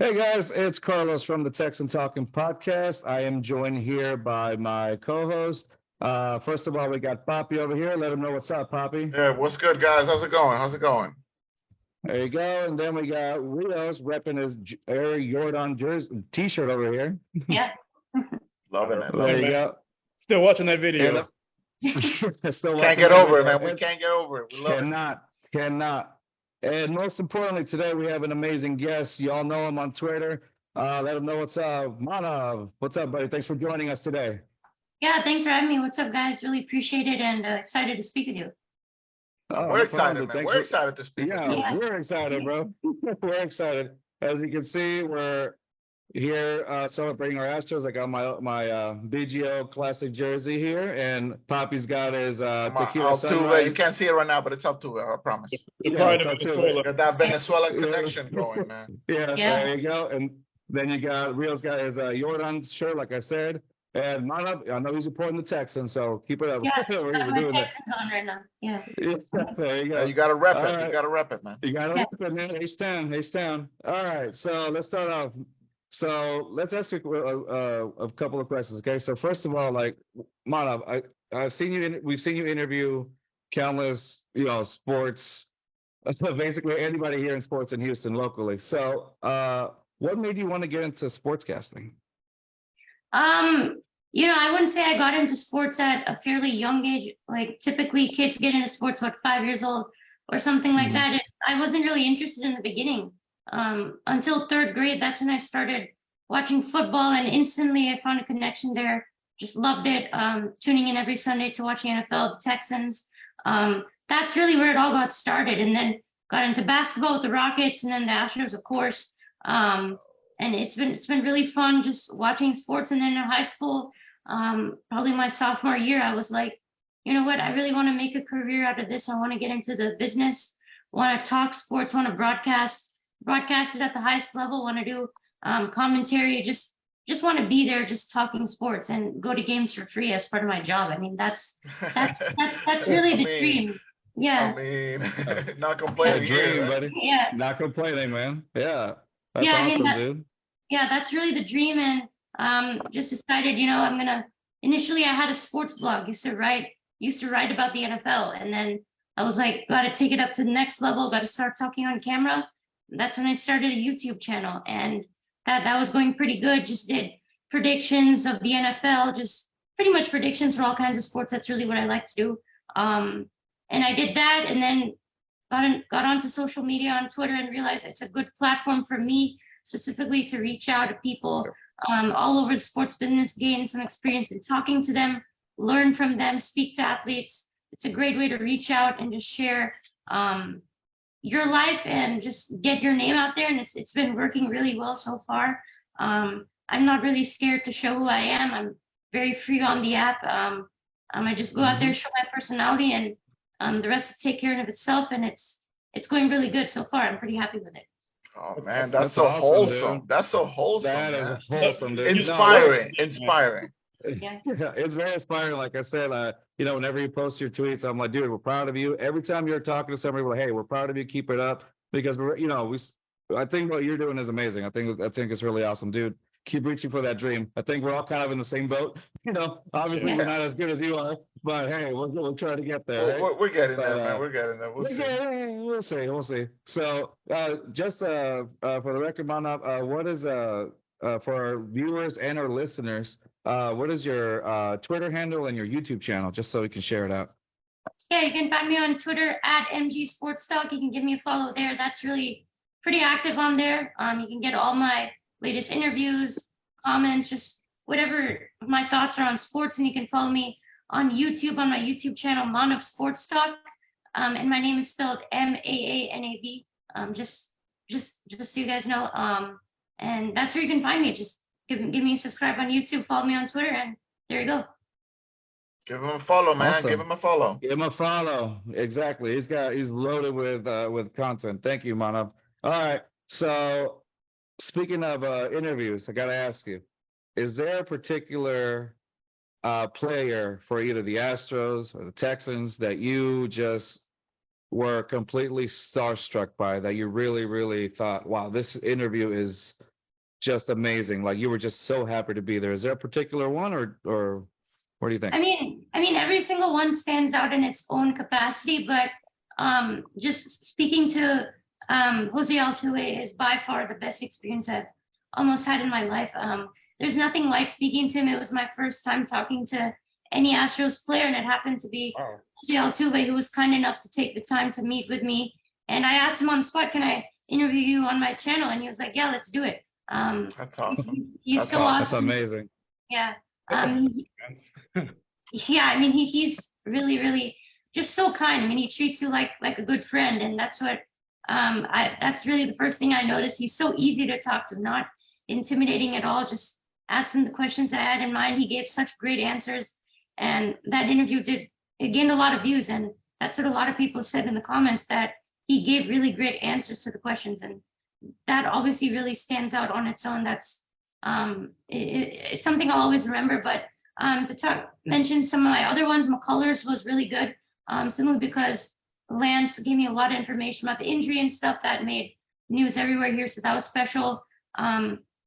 Hey guys, it's Carlos from the Texan Talking Podcast. I am joined here by my co-host. First of all, we got Poppy over here. Let him know what's up, Poppy. Yeah, what's good, guys? How's it going? How's it going? There you go. And then we got Rios repping his Air Jordan jersey T-shirt over here. Yeah. Loving it. There you go. Still watching that video. Can't get over it, man. We can't get over it. We love Cannot. And most importantly, today we have an amazing guest. You all know him on Twitter. Let him know what's up. Manav, what's up, buddy? Thanks for joining us today. Yeah, thanks for having me. What's up, guys? Really appreciate it and excited to speak with you. We're excited, man. We're excited to speak. Yeah, we're excited, bro. We're excited. As you can see, we're here celebrating our Astros. I got my BGO classic jersey here, and Poppy's got his tequila sunrise. You can't see it right now, but it's Altuve, I promise. Got that Venezuelan connection going, man. Yeah, there you go. And then you got Rio's got his Jordan shirt, like I said. And Maanav, I know he's supporting the Texans, so keep it up. Yeah, we're got doing my Texans on right now. Yeah. There you go. Yeah, you got to rep it. Right. You got to rep it, man. You got to rep it, man. H-Town. All right, so let's start off. So let's ask you a couple of questions, okay? So first of all, like Maanav, I've seen you. We've seen you interview countless, sports. Basically, anybody here in sports in Houston locally. So, what made you want to get into sportscasting? I wouldn't say I got into sports at a fairly young age. Like typically, kids get into sports 5 years old or something like that. And I wasn't really interested in the beginning. Until third grade, that's when I started watching football, and instantly I found a connection there. Just loved it. Tuning in every Sunday to watch the NFL, the Texans. That's really where it all got started, and then got into basketball with the Rockets, and then the Astros, of course. And it's been really fun just watching sports. And then in high school, probably my sophomore year, I was like, you know what? I really want to make a career out of this. I want to get into the business. Want to talk sports. Want to broadcast it at the highest level. Want to do commentary. Just want to be there, just talking sports, and go to games for free as part of my job. I mean, that's really the dream. Yeah. I mean, not complaining. Dream, buddy. Yeah. Not complaining, man. Yeah. That's Yeah, awesome, dude. Yeah, that's really the dream. And just decided, initially I had a sports blog, used to write about the NFL, and then I was like, gotta take it up to the next level, gotta start talking on camera. That's when I started a YouTube channel, and that was going pretty good. Just did predictions of the NFL, just pretty much predictions for all kinds of sports. That's really what I like to do. And I did that, and then got onto social media on Twitter and realized it's a good platform for me specifically to reach out to people all over the sports business, gain some experience in talking to them, learn from them, speak to athletes. It's a great way to reach out and just share your life and just get your name out there. And it's been working really well so far. I'm not really scared to show who I am. I'm very free on the app. I just go out there, show my personality, and the rest will take care of itself. And it's going really good so far. I'm pretty happy with it. Oh man, that's so awesome, wholesome. dude. That's so wholesome. That is wholesome, dude. Inspiring. Yeah. Yeah, it's very inspiring. Like I said, whenever you post your tweets, I'm like, dude, we're proud of you. Every time you're talking to somebody, we're like, hey, we're proud of you. Keep it up, because I think what you're doing is amazing. I think it's really awesome, dude. Keep reaching for that dream. I think we're all kind of in the same boat. Obviously we're not as good as you are, but hey, we'll try to get there. We're getting there, man. We're getting there. We'll see. So, just for the record, Maanav, what is for our viewers and our listeners, what is your Twitter handle and your YouTube channel, just so we can share it out? Yeah, you can find me on Twitter at MG Sports Talk. You can give me a follow there. That's really pretty active on there. You can get all my latest interviews, comments, just whatever my thoughts are on sports. And you can follow me on YouTube, on my YouTube channel, Maanav Sports Talk. And my name is spelled Maanav. Just so you guys know. And that's where you can find me. Just give me a subscribe on YouTube, follow me on Twitter, and there you go. Give him a follow, man. Awesome. Give him a follow. Give him a follow. Exactly. He's loaded with content. Thank you, Maanav. All right. So, speaking of interviews, I got to ask you, is there a particular player for either the Astros or the Texans that you just were completely starstruck by, that you really, really thought, wow, this interview is just amazing. Like you were just so happy to be there. Is there a particular one, or what do you think? I mean, every single one stands out in its own capacity, but just speaking to Jose Altuve is by far the best experience I've almost had in my life. There's nothing like speaking to him. It was my first time talking to any Astros player, and it happens to be Jose Altuve, who was kind enough to take the time to meet with me. And I asked him on the spot, "Can I interview you on my channel?" And he was like, "Yeah, let's do it." That's awesome. He's so awesome. That's amazing. Yeah. Yeah, I mean, he's really, really just so kind. I mean, he treats you like a good friend, and that's what that's really the first thing I noticed. He's so easy to talk to, not intimidating at all. Just asked him the questions I had in mind. He gave such great answers, and that interview gained a lot of views, and that's what a lot of people said in the comments, that he gave really great answers to the questions, and that obviously really stands out on its own. That's it's something I'll always remember. But to mention some of my other ones, McCullers was really good, simply because Lance gave me a lot of information about the injury and stuff that made news everywhere here, so that was special.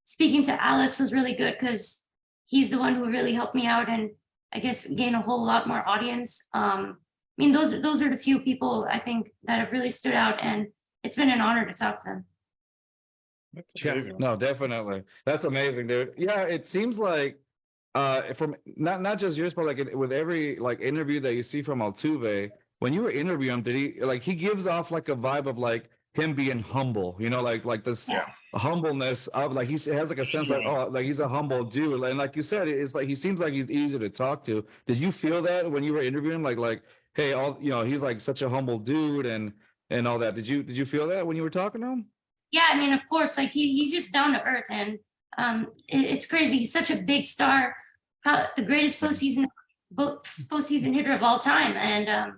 Speaking to Alex was really good because he's the one who really helped me out and I guess gain a whole lot more audience. I mean, those are the few people I think that have really stood out, and it's been an honor to talk to them. Yeah, no, definitely. That's amazing, dude. Yeah, it seems like from not just yours, but like with every like interview that you see from Altuve, when you were interviewing him, did he gives off like a vibe of like him being humble, you know, like this humbleness of like he has like a sense like, oh, like he's a humble dude, and like you said, it's like he seems like he's easy to talk to. Did you feel that when you were interviewing him, like hey, he's like such a humble dude and all that? Did you feel that when you were talking to him? Yeah, I mean, of course, like he's just down to earth, and it's crazy. He's such a big star, the greatest postseason hitter of all time, and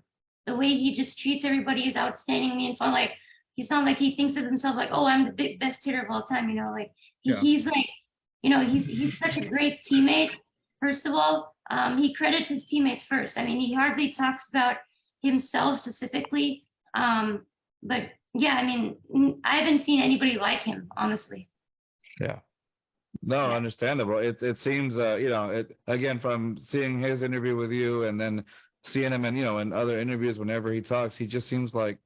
the way he just treats everybody is outstanding. I mean, fun. Like he's not like he thinks of himself like, oh, I'm the best hitter of all time. You know, like he's like, you know, he's such a great teammate. First of all, he credits his teammates first. I mean, he hardly talks about himself specifically, but yeah, I mean, I haven't seen anybody like him, honestly. Yeah. No, understandable. It seems, again, from seeing his interview with you and then seeing him in other interviews, whenever he talks, he just seems like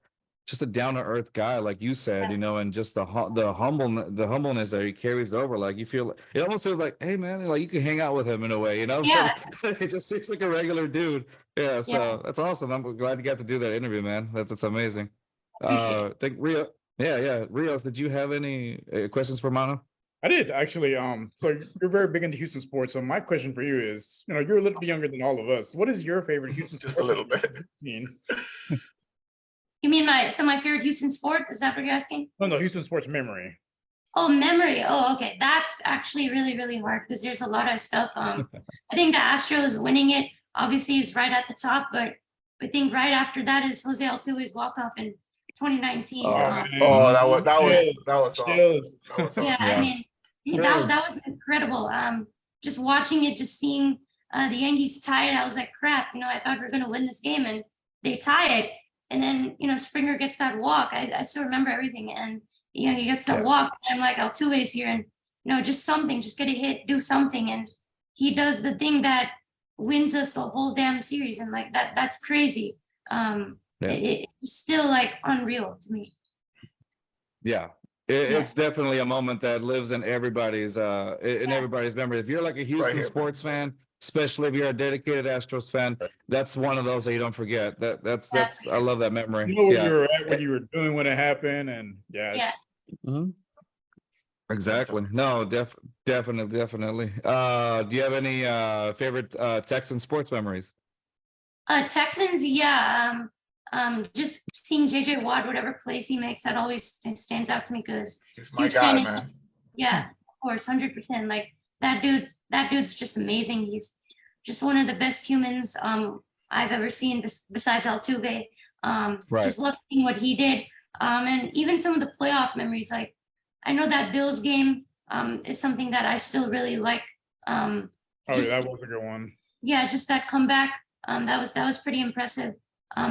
just a down to earth guy, like you said, and just the humbleness that he carries over. Like you feel, it almost feels like, hey man, like you can hang out with him in a way, Yeah. It just seems like a regular dude. Yeah. So that's awesome. I'm glad you got to do that interview, man. That's amazing. I think Rios, did you have any questions for Maanav? I did actually. So you're very big into Houston sports. So my question for you is, you're a little bit younger than all of us. What is your favorite Houston Just sport a little bit. You mean my favorite Houston sport? Is that what you're asking? No, Houston sports memory. Oh, memory. Oh, okay. That's actually really, really hard because there's a lot of stuff. I think the Astros winning it obviously is right at the top, but I think right after that is Jose Altuve's walk-off in 2019. That was awesome. Yeah, I mean, that was incredible. Just watching it, just seeing the Yankees tie it, I was like, crap. I thought we were going to win this game, and they tie it. And then, Springer gets that walk. I still remember everything. And, he gets that walk. And I'm like, Altuve's here. And, just something, just get a hit, do something. And he does the thing that wins us the whole damn series. And, like, that's crazy. It's still, like, unreal to me. Yeah. It's definitely a moment that lives in everybody's memory. If you're like a Houston sports fan, especially if you're a dedicated Astros fan, that's one of those that you don't forget. That's I love that memory. You know where you were at, what you were doing when it happened, and Exactly. No, definitely. Do you have any favorite Texan sports memories? Texans, just seeing JJ Watt, whatever plays he makes, that always stands out to me because he's my guy, man. Yeah, of course, 100%. Like that dude's just amazing. He's just one of the best humans I've ever seen besides Altuve. Just love seeing what he did. And even some of the playoff memories, like I know that Bills game is something that I still really like. That was a good one. Yeah, just that comeback. That was pretty impressive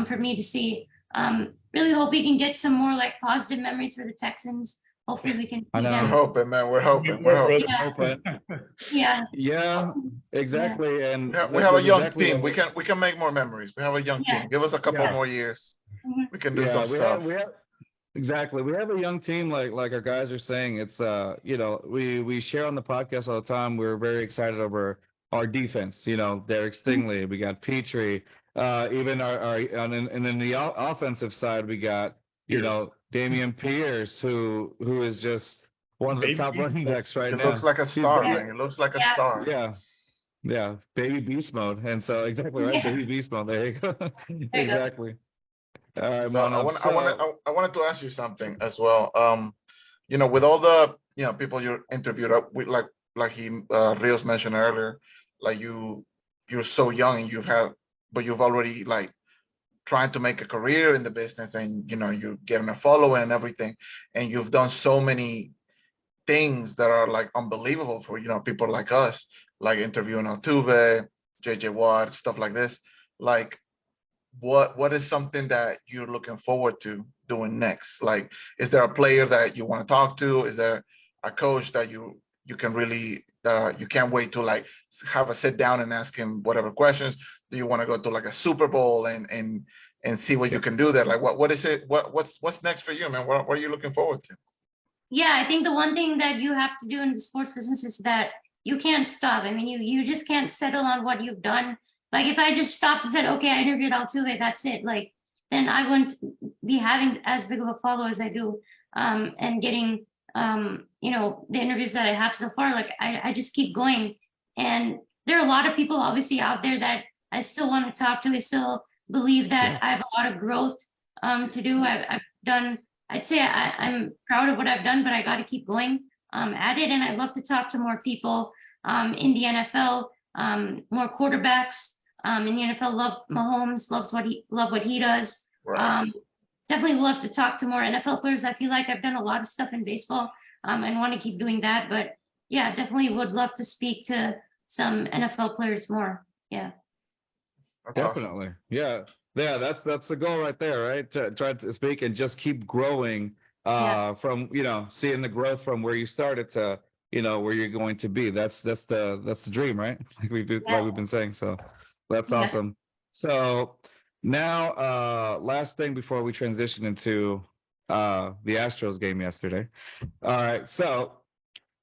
for me to see. Really hope we can get some more like positive memories for the Texans. hopefully we can I see know. We're them. hoping, man. We're hoping. We're hoping. Yeah. Yeah, exactly. And We have a that's young exactly team. what We can make more memories. We have a young Yeah. team. Give us a couple more years. Mhm. We can do yeah, some stuff. we have exactly. We have a young team, like our guys are saying. It's you know, we share on the podcast all the time. We're very excited over our defense. You know, Derek Stingley. We got Petrie. Even our and then the offensive side, we got you know Damian Pierce, who is just one of the top running backs right He now. looks like a star, man. He looks like a star. Yeah. Yeah, baby beast mode, and so exactly right, baby beast mode. There you go. Exactly. All right, So I wanted to ask you something as well. You know, with all the people you interviewed, with like he Rios mentioned earlier, like you're so young and you've already like trying to make a career in the business, and you know you're getting a following and everything, and you've done so many things that are like unbelievable for people like us, like interviewing Altuve, JJ Watt, stuff like this. Like, what is something that you're looking forward to doing next? Like, is there a player that you want to talk to? Is there a coach that you can really you can't wait to like have a sit down and ask him whatever questions? Do you want to go to like a Super Bowl and see what you can do there? Like, what is it? What's next for you, man? What are you looking forward to? Yeah, I think the one thing that you have to do in the sports business is that you can't stop. I mean, you just can't settle on what you've done. Like if I just stopped and said, okay, I interviewed Altuve, that's it. Like then I wouldn't be having as big of a follower as I do, and getting the interviews that I have so far. Like I just keep going, and there are a lot of people obviously out there that I still want to talk to. I still believe that I have a lot of growth to do. I've done. I'd say I'm proud of what I've done, but I got to keep going at it. And I'd love to talk to more people in the NFL, more quarterbacks in the NFL. Love Mahomes, love what he does. Right. Definitely love to talk to more NFL players. I feel like I've done a lot of stuff in baseball and want to keep doing that. But yeah, definitely would love to speak to some NFL players more. Yeah. That's definitely. awesome. Yeah. Yeah, that's the goal right there, right? To try to speak and just keep growing from, seeing the growth from where you started to, where you're going to be. That's the dream, right? Like we've been saying. So that's awesome. So now last thing before we transition into the Astros game yesterday. All right. So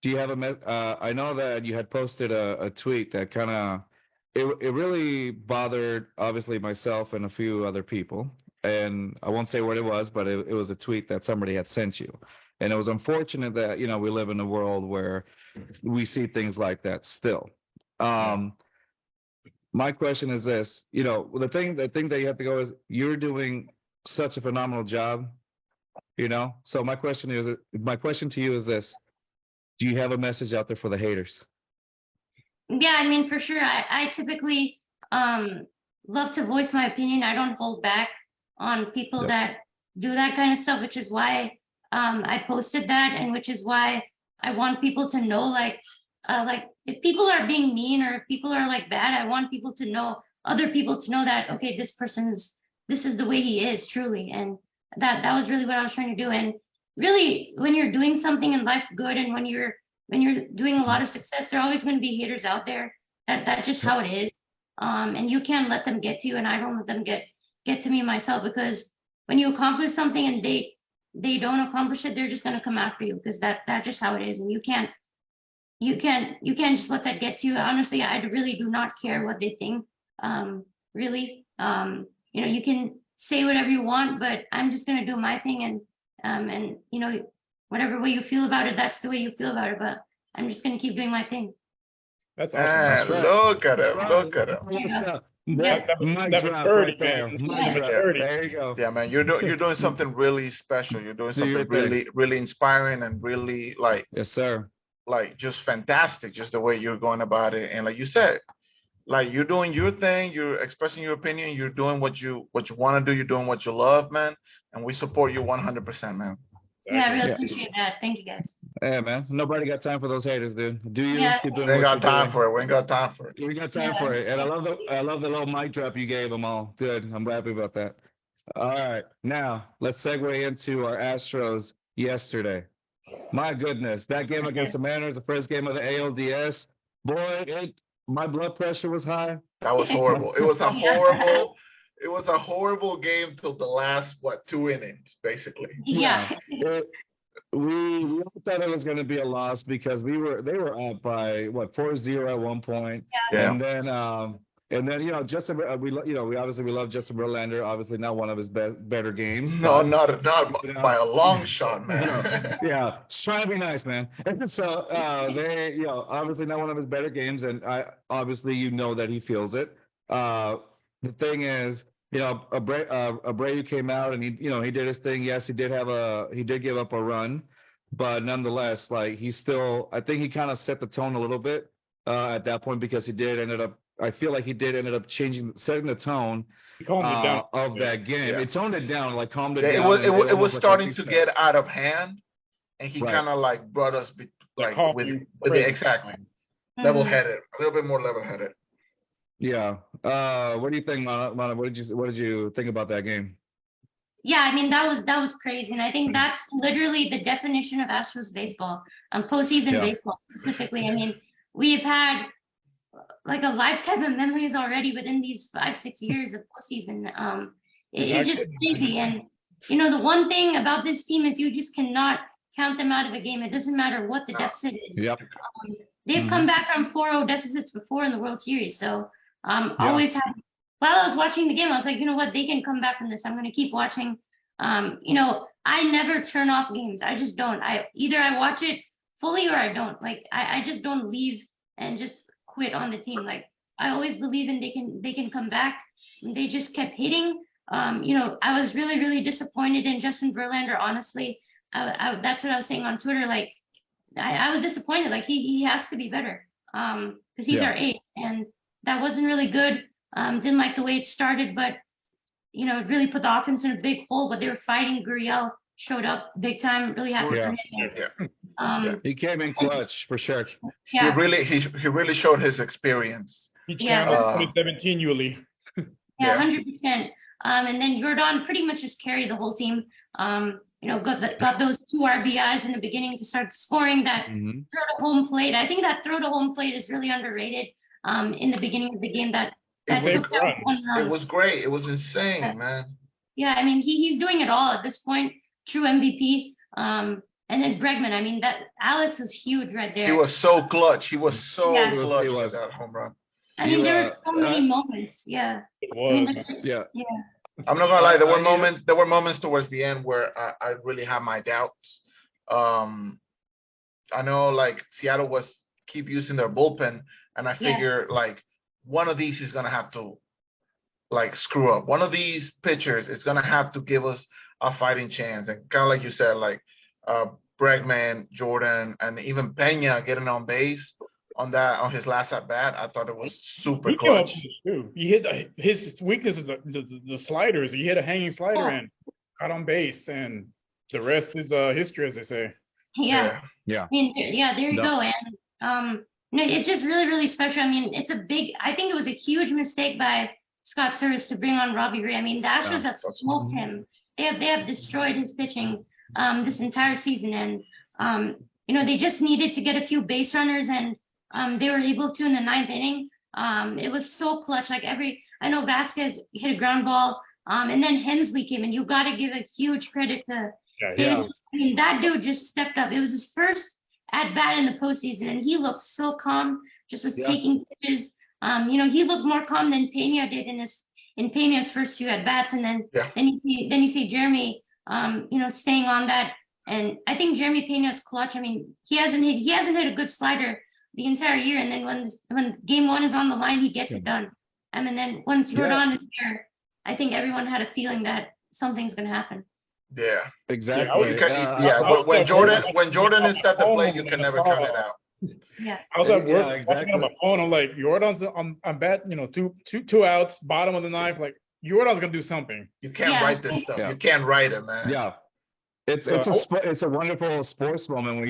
do you have I know that you had posted a tweet that kind of it really bothered, obviously, myself and a few other people. And I won't say what it was, but it was a tweet that somebody had sent you. And it was unfortunate that, we live in a world where we see things like that still. My question is this, the thing that you have to go is you're doing such a phenomenal job, So my question to you is this: do you have a message out there for the haters? Yeah, I mean, for sure. I typically love to voice my opinion. I don't hold back on people that do that kind of stuff, which is why I posted that, and which is why I want people to know, like if people are being mean or if people are like bad, I want people to know, other people to know that, okay, this is the way he is truly, and that was really what I was trying to do. And really, when you're doing something in life good, and when you're doing a lot of success, there are always going to be haters out there. That's just how it is. And you can't let them get to you, and I don't let them get to me myself, because when you accomplish something and they don't accomplish it, they're just going to come after you, because that's just how it is. And you can't just let that get to you. Honestly, I really do not care what they think. Really, you can say whatever you want, but I'm just going to do my thing, and whatever way you feel about it, that's the way you feel about it. But I'm just going to keep doing my thing. That's awesome. That's right. Look at him. Look at him. There you go. Yeah, man, you're doing something really special. You're doing something really inspiring and really yes, sir. Like just fantastic, just the way you're going about it. And like you said, like you're doing your thing, you're expressing your opinion, you're doing what you want to do, you're doing what you love, man. And we support you 100%, man. Yeah, I really appreciate that. Thank you, guys. Yeah, man. Nobody got time for those haters, dude. Do you? Yeah. Keep doing we ain't what got time for it. We ain't got time for it. We got time for it. And I love the little mic drop you gave them all. Good. I'm happy about that. All right. Now let's segue into our Astros yesterday. My goodness, that game against the Mariners, the first game of the ALDS, boy, my blood pressure was high. That was horrible. It was a horrible. It was a horrible game till the last 2 innings, basically. Yeah. We all thought it was going to be a loss because they were up by 4-0 at one point, Yeah. and then Justin, we love Justin Verlander. Obviously, not one of his better games. No, but, not by a long shot, man. Yeah, trying to be nice, man. So they, obviously not one of his better games, and obviously that he feels it. The thing is, Abreu came out and he did his thing. Yes, he did give up a run, but nonetheless, like I think he kind of set the tone a little bit at that point because I feel like he did ended up setting the tone of that game. Yeah. It toned it down, like calmed it Yeah, down. it was starting to get out of hand, and he kind of like brought us with the exactly level-headed, a little bit more level-headed. Yeah. What do you think, Mana? What did you think about that game? Yeah, I mean that was crazy, and I think that's literally the definition of Astros baseball, postseason baseball specifically. I mean, we've had like a lifetime of memories already within these 5-6 years of postseason. It's just crazy, and the one thing about this team is you just cannot count them out of a game. It doesn't matter what the deficit is. Yep. They've come back from 4-0 deficits before in the World Series, so always have. While I was watching the game, I was like, you know what, they can come back from this. I'm going to keep watching. I never turn off games. I just don't. Either I watch it fully or I don't. Like I just don't leave and just quit on the team. Like I always believe in they can come back. And they just kept hitting. I was really, really disappointed in Justin Verlander. Honestly, that's what I was saying on Twitter. Like I was disappointed. Like he has to be better because he's our ace, and that wasn't really good. Didn't like the way it started, but it really put the offense in a big hole. But they were fighting. Gurriel showed up big time. Really happy for him. He came in clutch for sure. Yeah. He really showed his experience. He challenged 2017 Yuli. Yeah, 100%. And then Jordan pretty much just carried the whole team. Got those 2 RBIs in the beginning to start scoring. That throw to home plate. I think that throw to home plate is really underrated. In the beginning of the game, it was great. It was insane, man. Yeah, I mean he's doing it all at this point. True MVP. And then Bregman. I mean that Alex was huge right there. He was so clutch. He was so clutch with that home run. I mean there were so many moments. Yeah. It was. Yeah. I'm not gonna lie. There were moments towards the end where I really had my doubts. I know like Seattle was keep using their bullpen, and I figure like one of these is gonna have to like screw up. One of these pitchers is gonna have to give us a fighting chance. And kind of like you said, like Bregman, Jordan, and even Pena getting on base on his last at bat. I thought it was super clutch. He hit his weakness is the sliders. He hit a hanging slider and got on base, and the rest is history, as they say. Yeah. I mean, there you go. And it's just really, really special. I mean, I think it was a huge mistake by Scott Service to bring on Robbie Ray. I mean, the Astros have smoked him. They have destroyed his pitching this entire season, and they just needed to get a few base runners, and they were able to in the 9th inning. It was so clutch. Like I know Vasquez hit a ground ball, and then Hensley came, and you got to give a huge credit to. I mean, that dude just stepped up. It was his first at bat in the postseason, and he looked so calm, just was taking pitches. He looked more calm than Pena did in Pena's first 2 at bats, and then you see Jeremy, staying on that. And I think Jeremy Pena's clutch. I mean, he hasn't hit a good slider the entire year, and then when game 1 is on the line, he gets it done. And then once Jordan is there, I think everyone had a feeling that something's gonna happen. Yeah, exactly. When Jordan is at the plate, you can never count it out. Yeah. I was at work watching on my phone. I'm like, Jordan's on bat, two outs, bottom of the 9th. Like Jordan's gonna do something. You can't write this stuff. You can't write it, man. Yeah. It's a wonderful sports moment when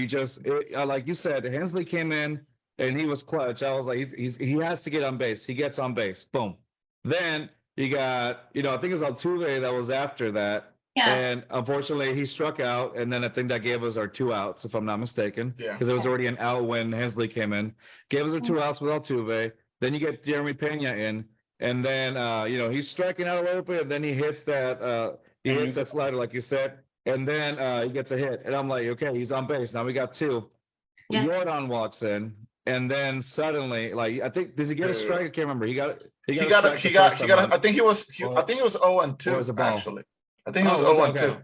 like you said, Hensley came in and he was clutch. I was like, he has to get on base. He gets on base. Boom. Then you got, I think it was Altuve that was after that. Yeah. And unfortunately, he struck out, and then I think that gave us our 2 outs, if I'm not mistaken. Yeah. Because there was already an out when Hensley came in. Gave us our 2 outs with Altuve. Then you get Jeremy Pena in, and then he's striking out a little bit, and then he hits that slider like you said, and then he gets a hit, and I'm like, okay, he's on base now. We got 2. Yeah. Jordan walks in, and then suddenly, like I think, does he get a strike? I can't remember. He got he got I think it was 0-2 or was it ball? actually. I think it was 0-2.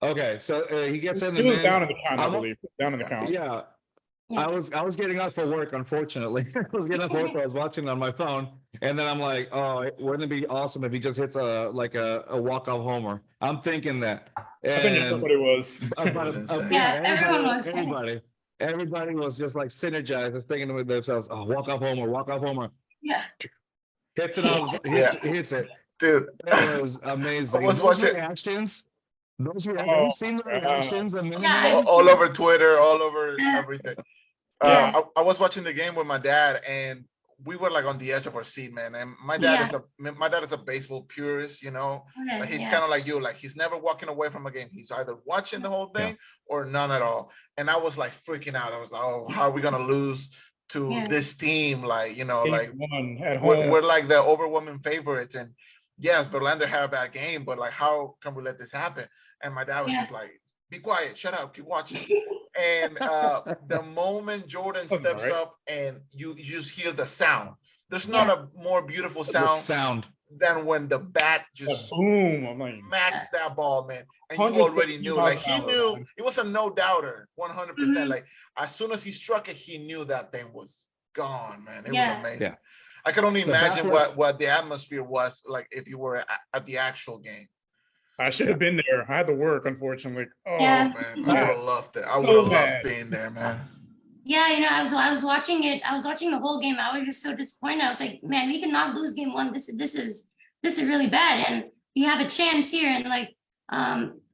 Okay, so he gets in. He was down in the count, I believe. Down in the count. Yeah. I was getting up for work, unfortunately. I was getting up for work. I was watching on my phone, and then I'm like, oh, wouldn't it be awesome if he just hits a walk-off homer? I'm thinking that. And I think that's what it was. Everyone was. Everybody was just like synergized, just thinking with themselves, oh, walk-off homer. Yeah. Hits it hits it. Dude, that was amazing. I was watching reactions. Have you seen the reactions? All over Twitter, all over everything. Yeah. I was watching the game with my dad, and we were like on the edge of our seat, man. And my dad is a baseball purist, Like he's kind of like you, like he's never walking away from a game. He's either watching the whole thing or none at all. And I was like freaking out. I was like, oh, how are we gonna lose to this team? Like, like we're like the overwhelming favorites. And yes, Verlander had a bad game, but like, how can we let this happen? And my dad was just like, be quiet, shut up, keep watching. And the moment Jordan steps up and you just hear the sound, there's not a more beautiful sound than when the bat just boom, smacks that ball, man. And you already knew, like he knew, it was a no-doubter, 100%. Like as soon as he struck it, he knew that thing was gone, man. It was amazing. Yeah. I can only imagine what the atmosphere was like if you were at the actual game. I should have been there. I had to work, unfortunately. Oh man, I would have loved it. I would have loved being there, man. Yeah, I was watching it. I was watching the whole game. I was just so disappointed. I was like, man, we cannot lose game 1. This is really bad, and we have a chance here. And like,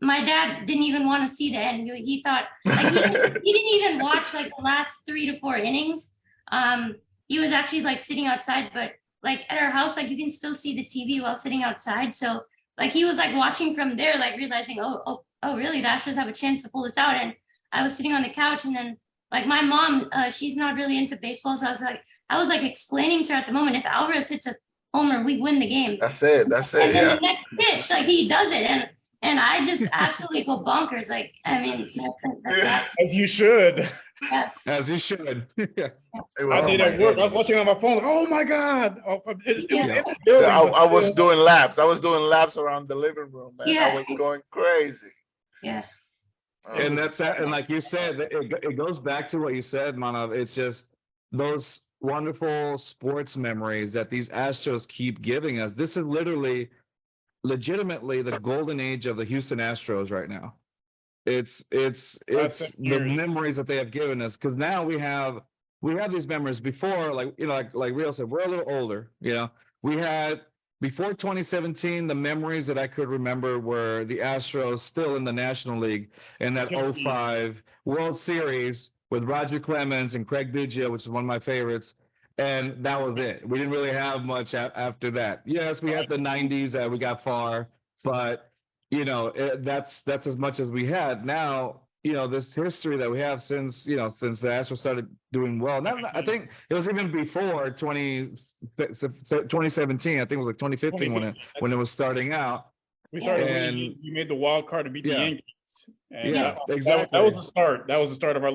my dad didn't even want to see the end. He thought like he didn't even watch like the last 3 to 4 innings. He was actually like sitting outside, but like at our house, like you can still see the TV while sitting outside. So like he was like watching from there, like realizing, oh, really, the Astros have a chance to pull this out. And I was sitting on the couch, and then like my mom, she's not really into baseball, so I was like explaining to her at the moment, if Alvarez hits a homer, we win the game. That's it. And then the next pitch, like he does it, and I just absolutely go bonkers. Like I mean, that's as you should. Yeah. As you should. I did at work. I was watching on my phone. Like, oh my God! I was doing laps. I was doing laps around the living room, man. I was going crazy. Yeah. And that's that. And like you said, it goes back to what you said, Manav. It's just those wonderful sports memories that these Astros keep giving us. This is legitimately the golden age of the Houston Astros right now. It's the memories that they have given us, because now we have these memories. Before, like Rio said, we're a little older. We had before 2017, the memories that I could remember were the Astros still in the National League in that 05 World Series with Roger Clemens and Craig Biggio, which is one of my favorites. And that was it. We didn't really have much after that. Yes, we had the 90s that we got far, but that's as much as we had. Now, this history that we have since the Astros started doing well. Now, I think it was even before 2017. I think it was like 2015 when it was starting out. We started when you made the wild card to beat the Yankees. And exactly. That was the start. That was the start of our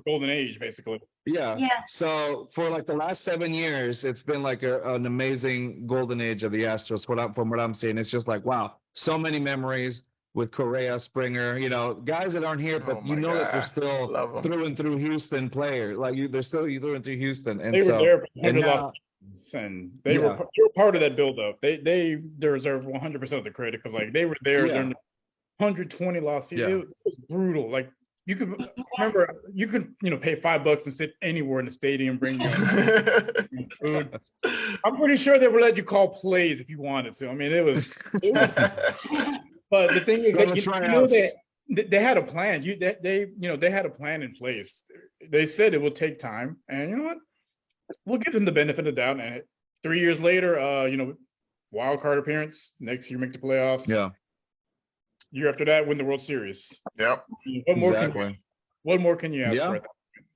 golden age, basically. Yeah. So for like the last 7 years, it's been like an amazing golden age of the Astros. From what I'm seeing, it's just like, wow, so many memories with Correa, Springer, guys that aren't here, but that they're still through and through Houston players. Like they're still through and through Houston. And they were there and they were part of that buildup. They deserve 100% of the credit, because like they were there during the 120 loss season. It was brutal. Like you could pay $5 and sit anywhere in the stadium, bring food. I'm pretty sure they would let you call plays if you wanted to. I mean, it was but the thing is that they had a plan. They had a plan in place. They said it will take time, and you know what? We'll give them the benefit of the doubt. And 3 years later, wild card appearance. Next year, make the playoffs. Yeah. Year after that, win the World Series. Yep. What more can you ask Yeah.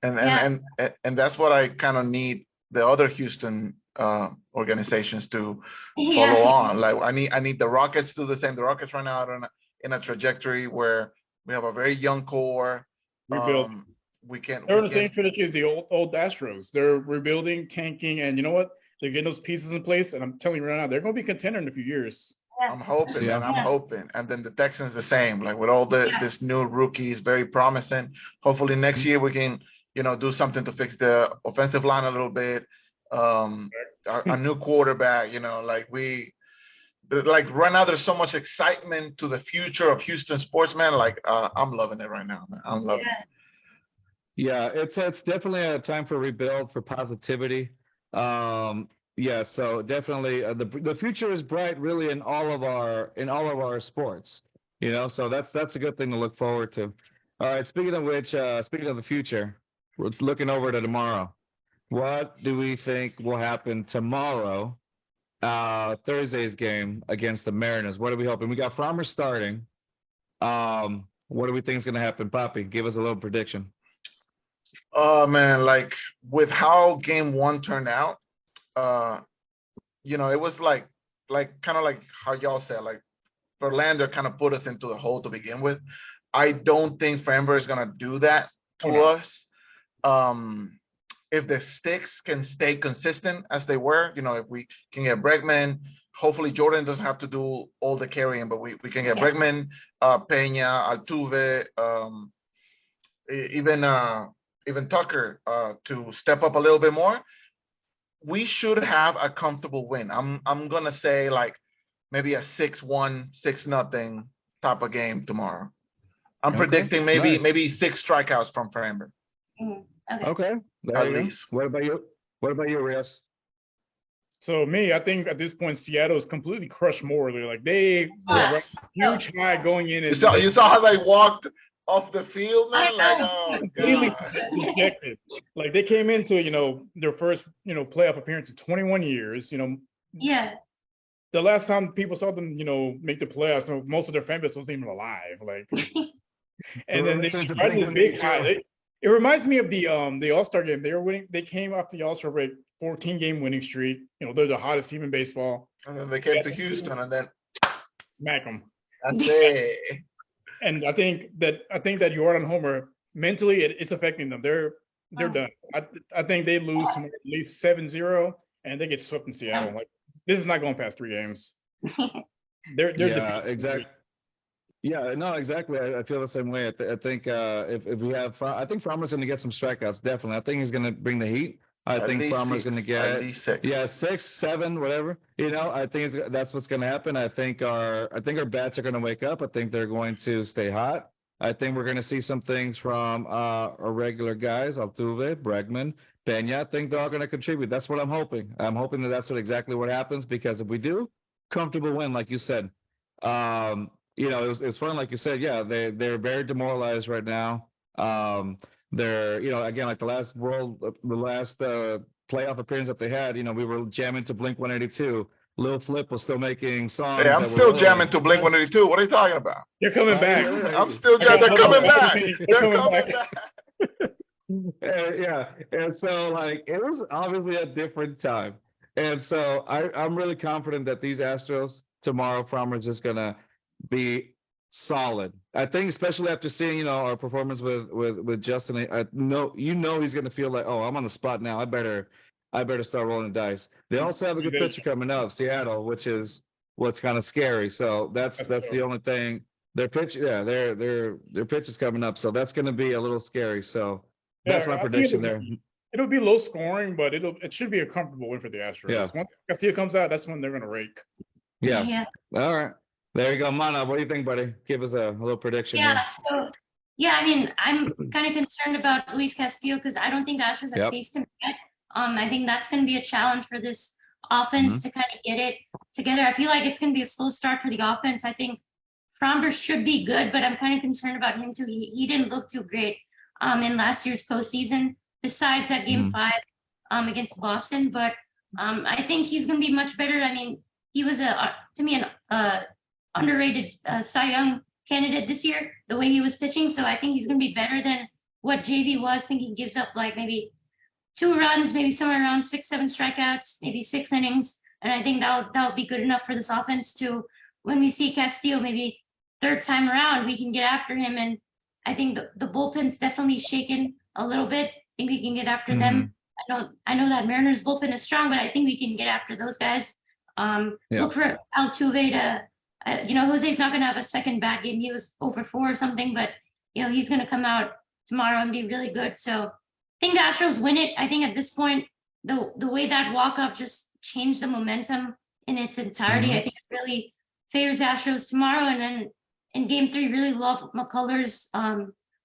for? And that's what I kind of need the other Houston organizations to follow on. Like I need the Rockets to do the same. The Rockets right now are in a trajectory where we have a very young core. Rebuild. They're in the same trajectory as the old Astros. They're rebuilding, tanking, and you know what? They're getting those pieces in place. And I'm telling you right now, they're going to be a contender in a few years. I'm hoping, man. I'm hoping. And then the Texans the same. Like with all this new rookies, very promising. Hopefully next year we can, do something to fix the offensive line a little bit. A new quarterback, like right now there's so much excitement to the future of Houston sports, man. Like I'm loving it right now, man. I'm loving it. Yeah, it's definitely a time for rebuild, for positivity. Yeah, so definitely the future is bright, really, in all of our sports. So that's a good thing to look forward to. All right, speaking of which, speaking of the future, we're looking over to tomorrow. What do we think will happen tomorrow? Thursday's game against the Mariners. What are we hoping? We got Farmer starting. What do we think is going to happen, Papi? Give us a little prediction. Oh man, like with how game one turned out, it was like kind of like how y'all said, like Verlander kind of put us into the hole to begin with. I don't think Framber is gonna do that to us. If the sticks can stay consistent as they were, if we can get Bregman, hopefully Jordan doesn't have to do all the carrying, but we can get Bregman, Peña, Altuve, even Tucker to step up a little bit more. We should have a comfortable win. I'm gonna say like maybe a 6-1, 6-0 type of game tomorrow. I'm predicting maybe 6 strikeouts from Framber. Okay. At least. What about you? What about you, Reyes? So me, I think at this point Seattle is completely crushed morally. Like they were huge high going in. And you saw how they walked off the field, man. Like, oh God. Dejected. Like they came into their first playoff appearance in 21 years. Yeah. The last time people saw them make the playoffs, most of their fan base wasn't even alive. Like, and then they tried this big high. It reminds me of the All-Star game. They were winning. They came off the All-Star break, 14-game winning streak. They're the hottest team in baseball. And then they came to Houston and then smack them. That's it. And I think that Jordan Homer mentally it's affecting them. They're done. I think they lose at least 7-0 and they get swept in Seattle. Like this is not going past 3 games. They're exactly. Yeah, no, exactly. I feel the same way. I think if we have, I think Farmer's going to get some strikeouts. Definitely, I think he's going to bring the heat. I think Farmer's going to get at least 6. Yeah, 6, 7, whatever. I think that's what's going to happen. I think our bats are going to wake up. I think they're going to stay hot. I think we're going to see some things from our regular guys, Altuve, Bregman, Peña. I think they're all going to contribute. That's what I'm hoping. I'm hoping that's exactly what happens, because if we do, comfortable win, like you said. It's fun, like you said. Yeah, they're very demoralized right now. They're again, like the last playoff appearance that they had. We were jamming to Blink 182. Lil Flip was still making songs. Hey, I'm still jamming to Blink 182. What are you talking about? They're coming back. I'm still jamming. They're coming back. They're coming back. Yeah, and so like it was obviously a different time, and so I'm really confident that these Astros tomorrow, Farmer's just gonna be solid. I think especially after seeing our performance with Justin, I know he's gonna feel like, oh, I'm on the spot now. I better start rolling the dice. They also have a good pitcher coming up, Seattle, which is what's kind of scary. So that's the only thing. Their pitch, their pitch is coming up, so that's gonna be a little scary. So that's my prediction there. It'll be low scoring, but it should be a comfortable win for the Astros. Yeah. Once Castillo comes out, that's when they're gonna rake. Yeah. All right. There you go, Maanav. What do you think, buddy? Give us a little prediction. Yeah. So, I mean, I'm kind of concerned about Luis Castillo because I don't think Astros have faced him yet. I think that's going to be a challenge for this offense to kind of get it together. I feel like it's going to be a slow start for the offense. I think Framber should be good, but I'm kind of concerned about him too. He didn't look too great in last year's postseason, besides that game 5 against Boston. But I think he's going to be much better. I mean, he was to me an underrated Cy Young candidate this year, the way he was pitching. So I think he's going to be better than what JV was. I think he gives up like maybe 2 runs, maybe somewhere around 6, 7 strikeouts, maybe 6 innings. And I think that'll be good enough for this offense to, when we see Castillo maybe 3rd time around, we can get after him. And I think the bullpen's definitely shaken a little bit. I think we can get after them. I know that Mariners bullpen is strong, but I think we can get after those guys. Look for Altuve to, Jose's not going to have a second bad game. He was 0 for 4 or something, but, he's going to come out tomorrow and be really good. So I think the Astros win it. I think at this point, the way that walk-off just changed the momentum in its entirety, I think it really favors the Astros tomorrow. And then in game 3, really love McCullers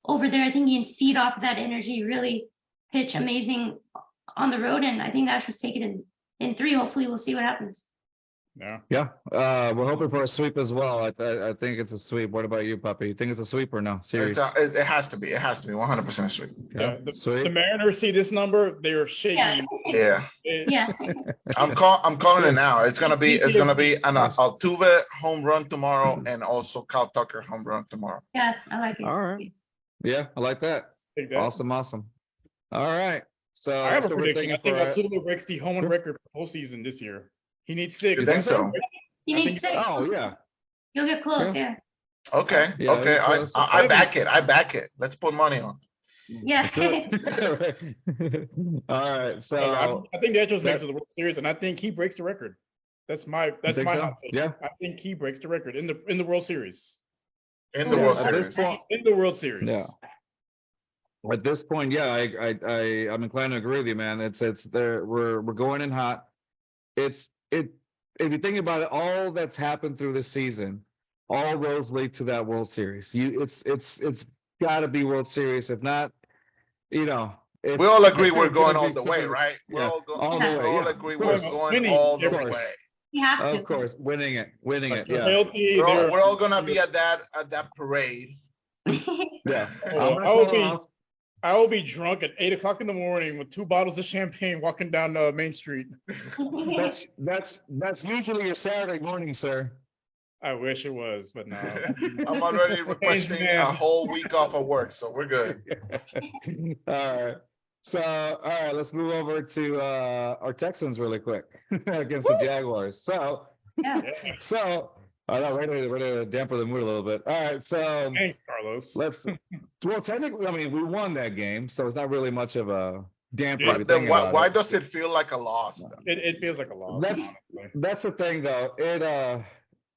over there. I think he can feed off of that energy, really pitch amazing on the road. And I think the Astros take it in 3. Hopefully we'll see what happens. Yeah. We're hoping for a sweep as well. I think it's a sweep. What about you, Puppy? You think it's a sweep or no? Serious? It has to be. It has to be 100% sweep. Yeah. The Mariners see this number, they're shaking. Yeah. Yeah. I'm calling it now. It's gonna be an Altuve home run tomorrow and also Kyle Tucker home run tomorrow. Yeah, I like it. All right. Yeah, I like that. Awesome. All right. So I have a prediction. I think Altuve breaks the home run record for postseason this year. He needs 6. You think so? He needs 6. Oh yeah. You'll get close. Yeah. Okay. Yeah, okay. I back it. I back it. Let's put money on. Yeah. All right. So I think the Astros make it to the World Series, and I think he breaks the record. That's my hot take. Yeah. I think he breaks the record in the World Series. In the World Series. In the World Series. Yeah. At this point, yeah, I'm inclined to agree with you, man. It's there. We're going in hot. If you think about it, all that's happened through this season, all roads lead to that World Series. It's got to be World Series. If not, we all agree we're going all the way, right? We're all going all the way. We all agree we're going all the way. You have to. Of course, winning it. Yeah. We're all gonna be at that parade. Yeah. I will be drunk at 8 o'clock in the morning with 2 bottles of champagne walking down Main Street. That's usually your Saturday morning, sir. I wish it was, but no. I'm already requesting a whole week off of work, so we're good. All right. So, all right, let's move over to our Texans really quick against the Jaguars. So, I know, ready to damper the mood a little bit. All right, so thanks, Carlos. Well, technically, I mean, we won that game, so it's not really much of a damper. But then why does it feel like a loss? It feels like a loss. That's the thing, though.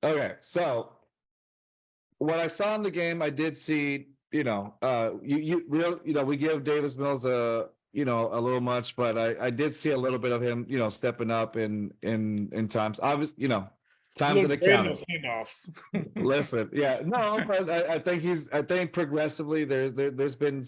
Okay, so what I saw in the game, I did see, we give Davis Mills a little much, but I did see a little bit of him, stepping up in times. Obviously, times that it counted. Listen, yeah, no, but I think progressively there's been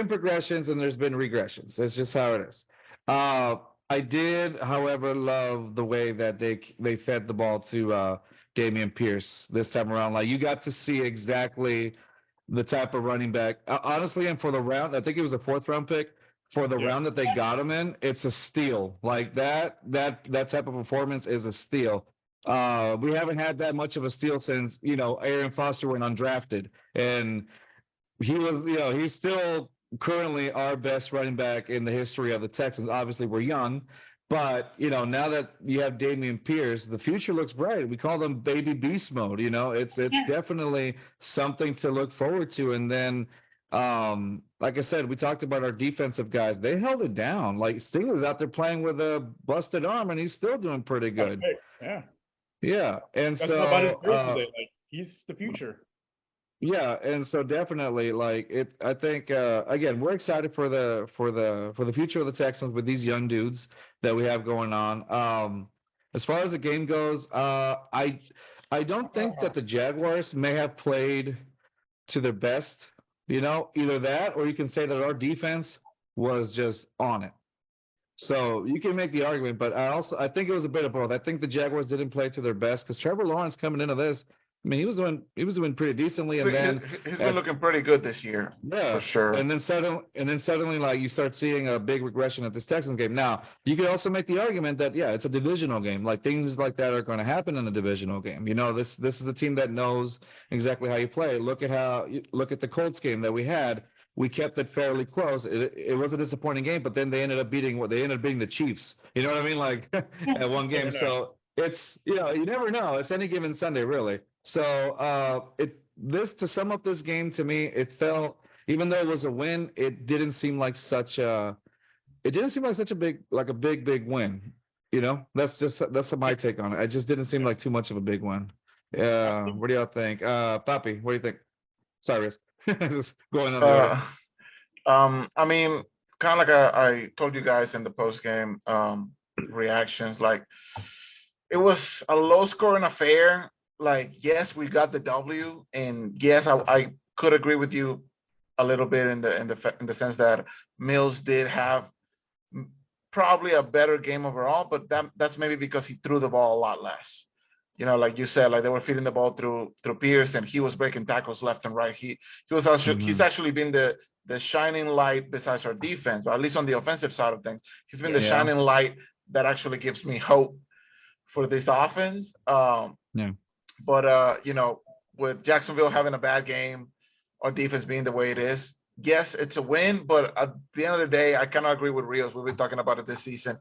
progressions and there's been regressions. That's just how it is. I did, however, love the way that they fed the ball to Dameon Pierce this time around. Like, you got to see exactly the type of running back. Honestly, and for the round, I think it was a 4th round pick. For the round that they got him in, it's a steal. Like that type of performance is a steal. We haven't had that much of a steal since, Aaron Foster went undrafted. And he was, he's still currently our best running back in the history of the Texans. Obviously, we're young. But, now that you have Dameon Pierce, the future looks bright. We call them baby beast mode. It's definitely something to look forward to. And then, like I said, we talked about our defensive guys. They held it down. Like, Stingley's out there playing with a busted arm, and he's still doing pretty good. Yeah. Yeah. And that's so he's the future. Yeah, and so definitely, I think again, we're excited for the future of the Texans with these young dudes that we have going on. As far as the game goes, I don't think that the Jaguars may have played to their best. Either that, or you can say that our defense was just on it. So you can make the argument, but I think it was a bit of both. I think the Jaguars didn't play to their best because Trevor Lawrence coming into this, I mean, he was doing pretty decently, and then he's been looking pretty good this year. Yeah, for sure. And then suddenly, like you start seeing a big regression at this Texans game. Now, you could also make the argument that it's a divisional game. Like things like that are going to happen in a divisional game. You know, this is a team that knows exactly how you play. Look at the Colts game that we had. We kept it fairly close. It was a disappointing game, but then they ended up beating the Chiefs. You know what I mean? Like at one game. So it's you never know. It's any given Sunday, really. So to sum up this game, to me, it felt, even though it was a win, it didn't seem like such a big win. You know, that's my take on it. It just didn't seem like too much of a big win. What do y'all think? Papi, what do you think? Sorry, just going on there. I mean, kind of like I told you guys in the post game reactions, like it was a low scoring affair. Like, yes, we got the W, and yes, I could agree with you a little bit in the sense that Mills did have probably a better game overall, but that's maybe because he threw the ball a lot less. You know, like you said, like they were feeding the ball through Pierce, and he was breaking tackles left and right. He's actually been the shining light besides our defense, but at least on the offensive side of things, he's been the shining light that actually gives me hope for this offense. But with Jacksonville having a bad game, our defense being the way it is, yes, it's a win. But at the end of the day, I cannot agree with Rios. We've been talking about it this season.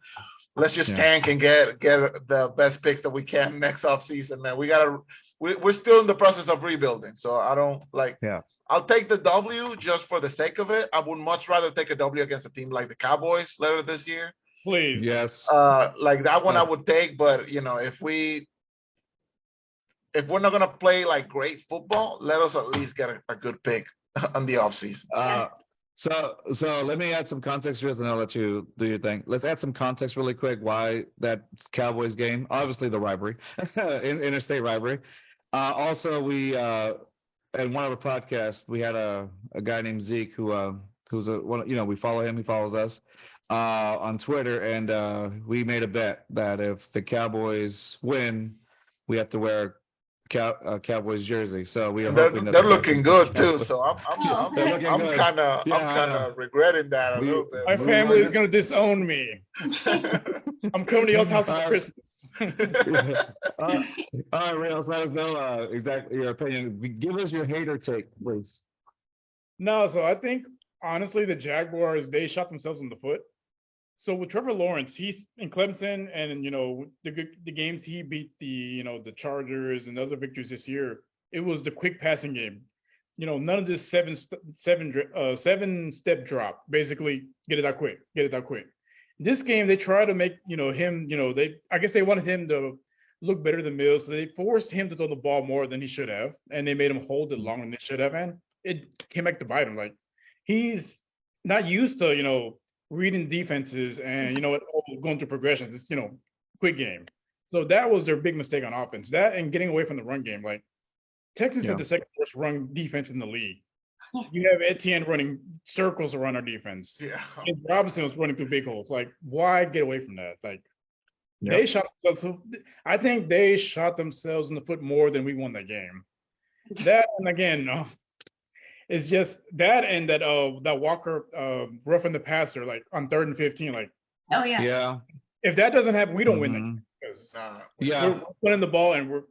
Let's just tank and get the best picks that we can next offseason, man. We're still in the process of rebuilding, so I don't like. Yeah. I'll take the W just for the sake of it. I would much rather take a W against a team like the Cowboys later this year. Please. Yes. Like that one I would take, but if we're not gonna play like great football, let us at least get a good pick on the offseason. So let me add some context, Riz, and I'll let you do your thing. Let's add some context really quick why that Cowboys game, obviously the rivalry, interstate rivalry. Also, we in one of the podcasts, we had a guy named Zeke who's we follow him, he follows us on Twitter, and we made a bet that if the Cowboys win, we have to wear Cowboys jersey. So we are hoping they're looking good too. So I'm kind of regretting that a little bit. My family is gonna disown me. I'm coming to your house for Christmas. All right, Rails, let us know exactly your opinion. Give us your hater take, please. No, so I think honestly the Jaguars, they shot themselves in the foot. So with Trevor Lawrence, he's in Clemson, and the games he beat the Chargers and other victories this year, it was the quick passing game. None of this seven step drop. Basically, get it out quick. This game, they try to make him. I guess they wanted him to look better than Mills, so they forced him to throw the ball more than he should have, and they made him hold it longer than they should have, and it came back to bite him. Like he's not used to reading defenses and going through progressions. It's quick game. So that was their big mistake on offense. That and getting away from the run game. Like Texans had the second worst run defense in the league. You have Etienne running circles around our defense. Yeah. And Robinson was running through big holes. Like, why get away from that? Like they shot themselves. I think they shot themselves in the foot more than we won that game. That, and again, it's just that, and that Walker roughing the passer like on 3rd and 15. Like, oh yeah. Yeah. If that doesn't happen, we don't win that game. We're putting the ball, and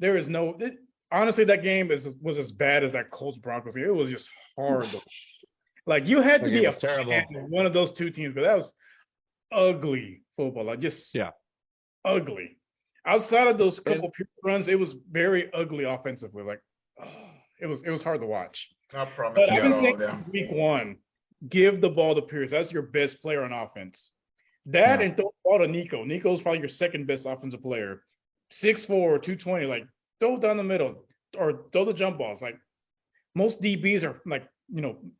there is no. Honestly, that game was as bad as that Colts Broncos game. It was just horrible. Like you had to be a fan of one of those two teams, but that was ugly football. Like just ugly. Outside of those couple runs, it was very ugly offensively. Like it was hard to watch. I promise. But I've been saying week one, give the ball to Pierce. That's your best player on offense. That and throw the ball to Nico. Nico's probably your second best offensive player. 6'4", 220. Like throw down the middle or throw the jump balls. Like most DBs are like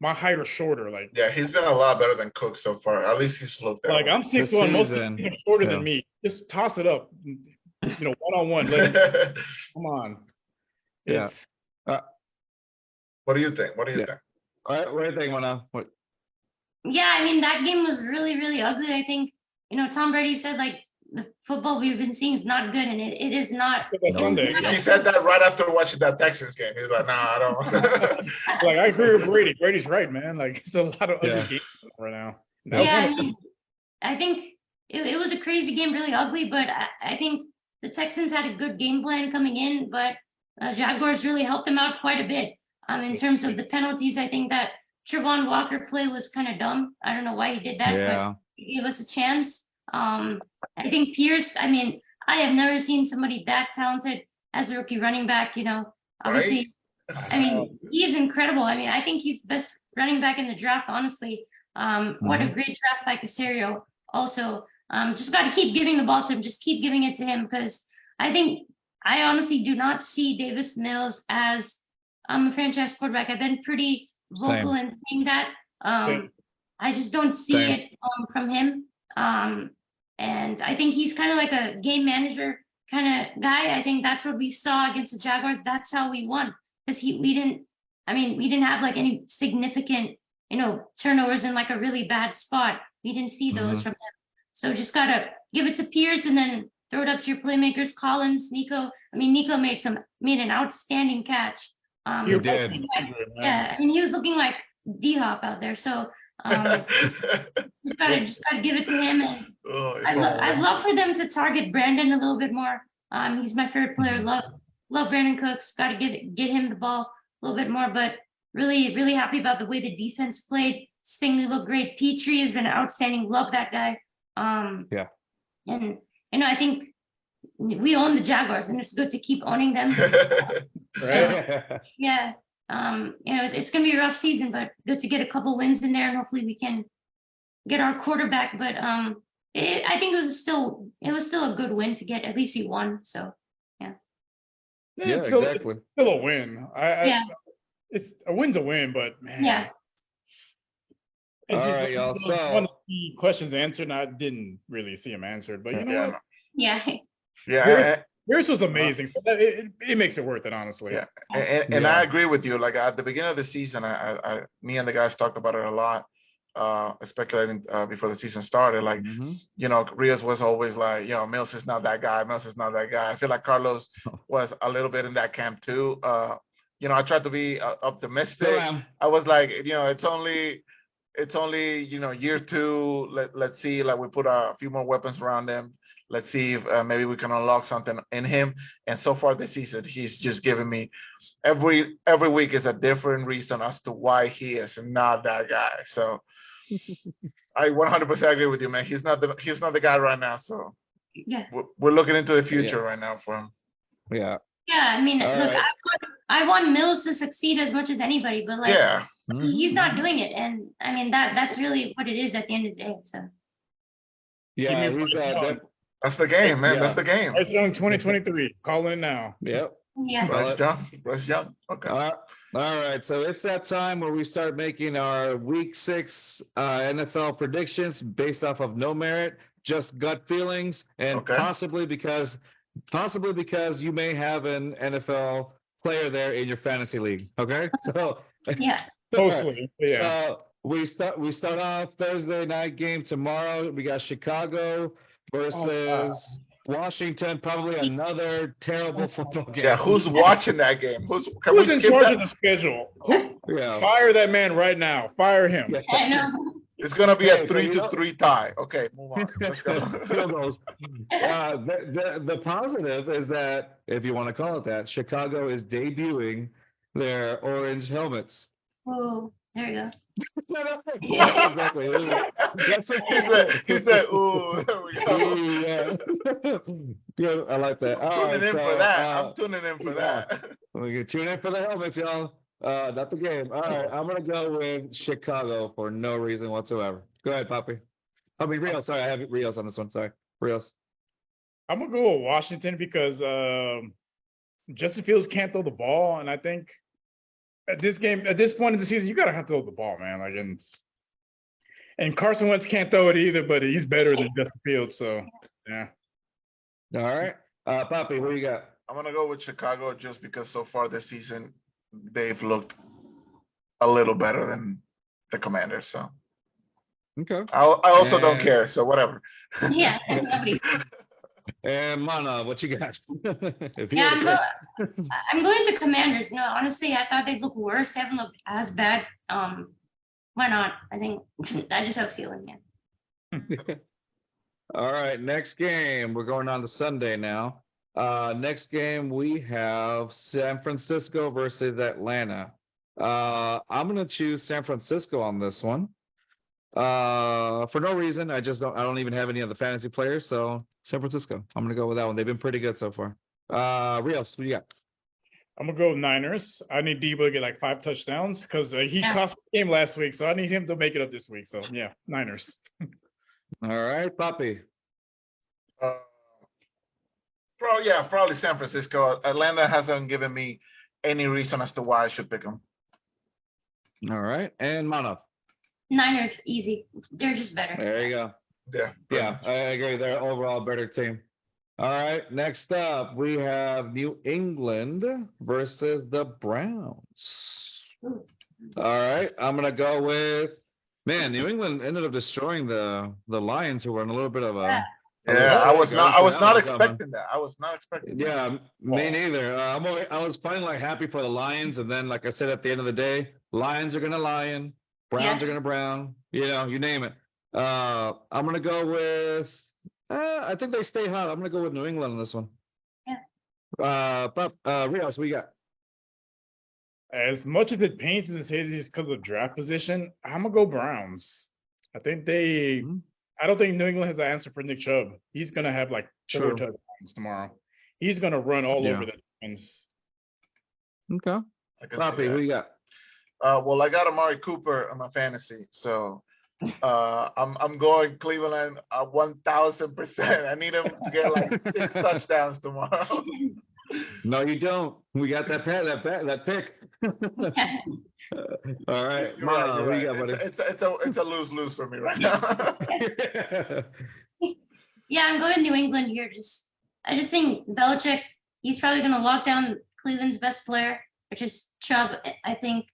my height or shorter. Like he's been a lot better than Cook so far. At least he's looked better. Like I'm 6'1", most of them are shorter than me. Just toss it up. One-on-one. Come on. Yeah. What do you think? All right, what do you think, Maanav? Yeah, I mean that game was really, really ugly. I think Tom Brady said like the football we've been seeing is not good, and it is not. Sunday. He said that right after watching that Texans game. He's like, nah, I don't. Like, I agree with Brady. Brady's right, man. Like, it's a lot of ugly games right now. Yeah, I think it was a crazy game, really ugly, but I think the Texans had a good game plan coming in, but Jaguars really helped them out quite a bit. In terms of the penalties, I think that Trevon Walker play was kind of dumb. I don't know why he did that, but he gave us a chance. I think Pierce, I mean, I have never seen somebody that talented as a rookie running back, you know, obviously. Right? I mean, he is incredible. I mean, I think he's the best running back in the draft, honestly. What a great draft by Caserio. Also, just got to keep giving the ball to him. Just keep giving it to him, because I honestly do not see Davis Mills as a franchise quarterback. I've been pretty vocal in saying that. I just don't see it from him. And I think he's kind of like a game manager kind of guy. I think that's what we saw against the Jaguars. That's how we won, because we didn't have like any significant, you know, turnovers in like a really bad spot. We didn't see those from him. So just gotta give it to Pierce and then throw it up to your playmakers, Collins, Nico. I mean, Nico made an outstanding catch. He did. Yeah, I mean, he was looking like D-Hop out there. So just gotta give it to him. And I'd love for them to target Brandon a little bit more. He's my favorite player. Love Brandon Cooks. Got to get him the ball a little bit more. But really happy about the way the defense played. Stingley looked great. Petrie has been outstanding. Love that guy. And you know, I think we own the Jaguars, and it's good to keep owning them. Right. Yeah. You know, it's gonna be a rough season, but good to get a couple wins in there, and hopefully we can get our quarterback. But I think it was still a good win to get. At least he won. So yeah. Yeah, exactly. It's still a win. It's a win's a win, but man. Yeah. All right, y'all. So one of the questions answered, and I didn't really see them answered. But you know what? Yeah. Yeah. Yours was amazing. So it makes it worth it, honestly. Yeah, and I agree with you. Like at the beginning of the season, me and the guys talked about it a lot, speculating before the season started. Like, you know, Rios was always like, you know, Mills is not that guy. Mills is not that guy. I feel like Carlos was a little bit in that camp too. You know, I tried to be optimistic. I was like, you know, it's only you know, year two. Let's see. Like, we put a few more weapons around him. Let's see if maybe we can unlock something in him. And so far this season, he's just giving me every week is a different reason as to why he is not that guy. So I 100% agree with you, man. He's not the guy right now. So yeah, we're looking into the future right now for him. Yeah. Yeah, I mean, look, I want Mills to succeed as much as anybody, but like, he's not doing it, and I mean that's really what it is at the end of the day. So yeah, that's the game, man. That's the game. Bryce Young 2023. Calling it now. Yep. Yeah. Bryce Young. Okay. All right. So it's that time where we start making our Week 6 NFL predictions based off of no merit, just gut feelings, and possibly because you may have an NFL player there in your fantasy league. Okay. So yeah. Mostly. Yeah. So we start off Thursday night game tomorrow. We got Chicago versus Washington, probably another terrible football game. Yeah, who's watching that game? Who's in charge of the schedule? Fire that man right now. Fire him. I know. It's gonna be a 3-3 tie. Okay, move on. Let's go. The positive is that, if you want to call it that, Chicago is debuting their orange helmets. Oh, there you go. Yeah, exactly. He said, "Ooh, there we go." Ooh, yeah. Good, I like that. I'm tuning in for that. We can tune in for the helmets, y'all. Not the game. All right, I'm gonna go with Chicago for no reason whatsoever. Go ahead, Poppy. I mean, Rios. Sorry, I have Rios on this one. Sorry, Rios. I'm gonna go with Washington because Justin Fields can't throw the ball, and I think at this point in the season, you gotta have to throw the ball, man. Like, and Carson Wentz can't throw it either, but he's better than Justin Fields. So yeah. All right, Poppy, what do you got? I'm gonna go with Chicago just because so far this season they've looked a little better than the Commanders. So okay. I also don't care. So whatever. Yeah. Nobody. And Mana, what you got? If you Yeah, had to pick. I'm going to Commanders. You know, honestly, I thought they'd look worse. They haven't looked as bad. Why not? I think I just have a feeling, yeah. All right, next game. We're going on to Sunday now. Next game we have San Francisco versus Atlanta. I'm gonna choose San Francisco on this one. For no reason. I don't even have any of the fantasy players, so San Francisco. I'm gonna go with that one. They've been pretty good so far. Rios, what do you got? I'm gonna go Niners. I need Debo to get like 5 touchdowns because he cost the game last week, so I need him to make it up this week. So yeah, Niners. All right, Poppy. Probably San Francisco. Atlanta hasn't given me any reason as to why I should pick them. All right, and Manav. Niners, easy. They're just better. There you go. Yeah. I agree. They're overall a better team. All right, next up we have New England versus the Browns. Ooh. All right, I'm gonna go with New England ended up destroying the Lions, who were in a little bit of a. Yeah, I was not expecting that. I was not expecting that. Yeah, me neither. I was finally like happy for the Lions, and then like I said at the end of the day, Lions are gonna Lion, Browns are gonna Brown. You know, you name it. I'm gonna go with. I think they stay hot. I'm gonna go with New England on this one. Yeah. But Rios, what you got? As much as it pains me to say this because of draft position, I'm gonna go Browns. I think they. I don't think New England has an answer for Nick Chubb. He's gonna have like 4 touchdowns tomorrow. He's gonna run all over the defense. Okay. Poppy, who you got? Well, I got Amari Cooper on my fantasy, so I'm going Cleveland 1,000%. I need him to get like 6 touchdowns tomorrow. No, you don't. We got that pick. All right, Mom, what you got, buddy? It's a lose-lose for me right now. Yeah, I'm going New England here. I just think Belichick. He's probably going to lock down Cleveland's best player, which is Chubb. I think.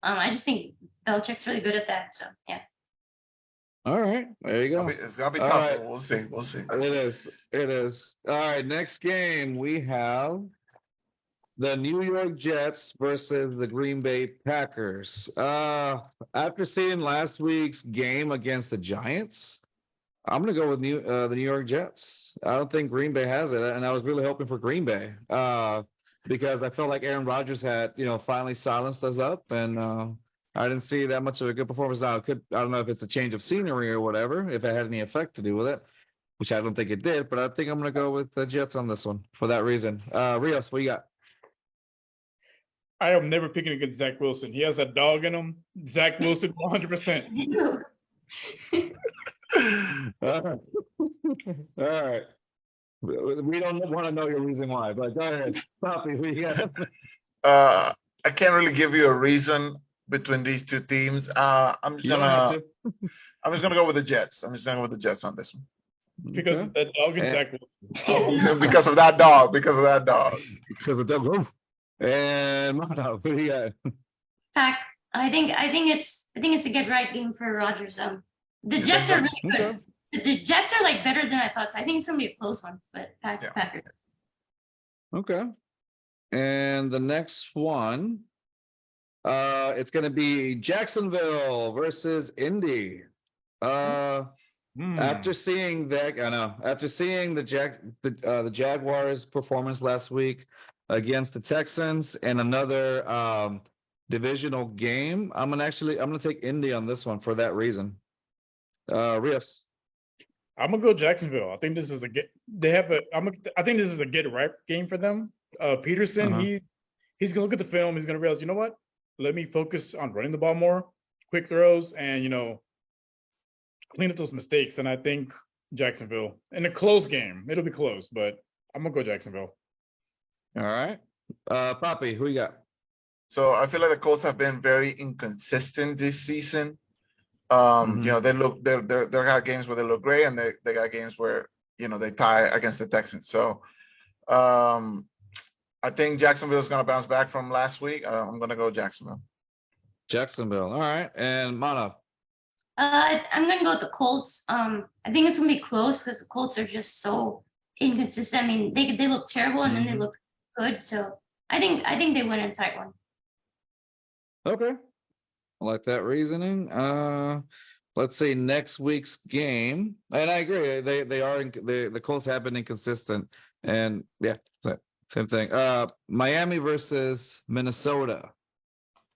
I just think Belichick's really good at that. So yeah. All right, there you go. It's gonna be tough. Right. We'll see. It is. All right, next game we have the New York Jets versus the Green Bay Packers. After seeing last week's game against the Giants, I'm gonna go with the New York Jets. I don't think Green Bay has it, and I was really hoping for Green Bay because I felt like Aaron Rodgers had finally silenced us up, and I didn't see that much of a good performance. Now, I don't know if it's a change of scenery or whatever, if it had any effect to do with it, which I don't think it did, but I think I'm going to go with the Jets on this one for that reason. Rios, what you got? I am never picking against Zach Wilson. He has a dog in him. Zach Wilson, 100%. All right. We don't want to know your reason why, but go ahead. Poppy, what you got? I can't really give you a reason between these two teams. I'm just gonna go with the Jets. I'm just gonna go with the Jets on this one. Because of that dog and Zach Wilson. Because of that dog. Because of that dog. And Maanav, who do you got? Pack. I think it's a get right game for Rodgers. The Jets are really good. Okay. The Jets are like better than I thought. So I think it's gonna be a close one. But Packers. Okay. And the next one. It's going to be Jacksonville versus Indy. After seeing the Jaguars' performance last week against the Texans and another divisional game, I'm gonna take Indy on this one for that reason. Rios. I'm gonna go Jacksonville. I think this is I think this is a get right game for them. Peterson, he's gonna look at the film. He's gonna realize, you know what? Let me focus on running the ball more, quick throws, and, clean up those mistakes. And I think Jacksonville, in a close game, it'll be close, but I'm going to go Jacksonville. All right. Poppy, who you got? So I feel like the Colts have been very inconsistent this season. They got games where they look great, and they got games where, they tie against the Texans. So I think Jacksonville is going to bounce back from last week. I'm going to go Jacksonville. Jacksonville. All right. And Maanav? I'm going to go with the Colts. I think it's going to be close because the Colts are just so inconsistent. I mean, they look terrible and then they look good. So I think they win a tight one. Okay. I like that reasoning. Let's see next week's game, and I agree. The Colts have been inconsistent, and yeah, same thing. Miami versus Minnesota.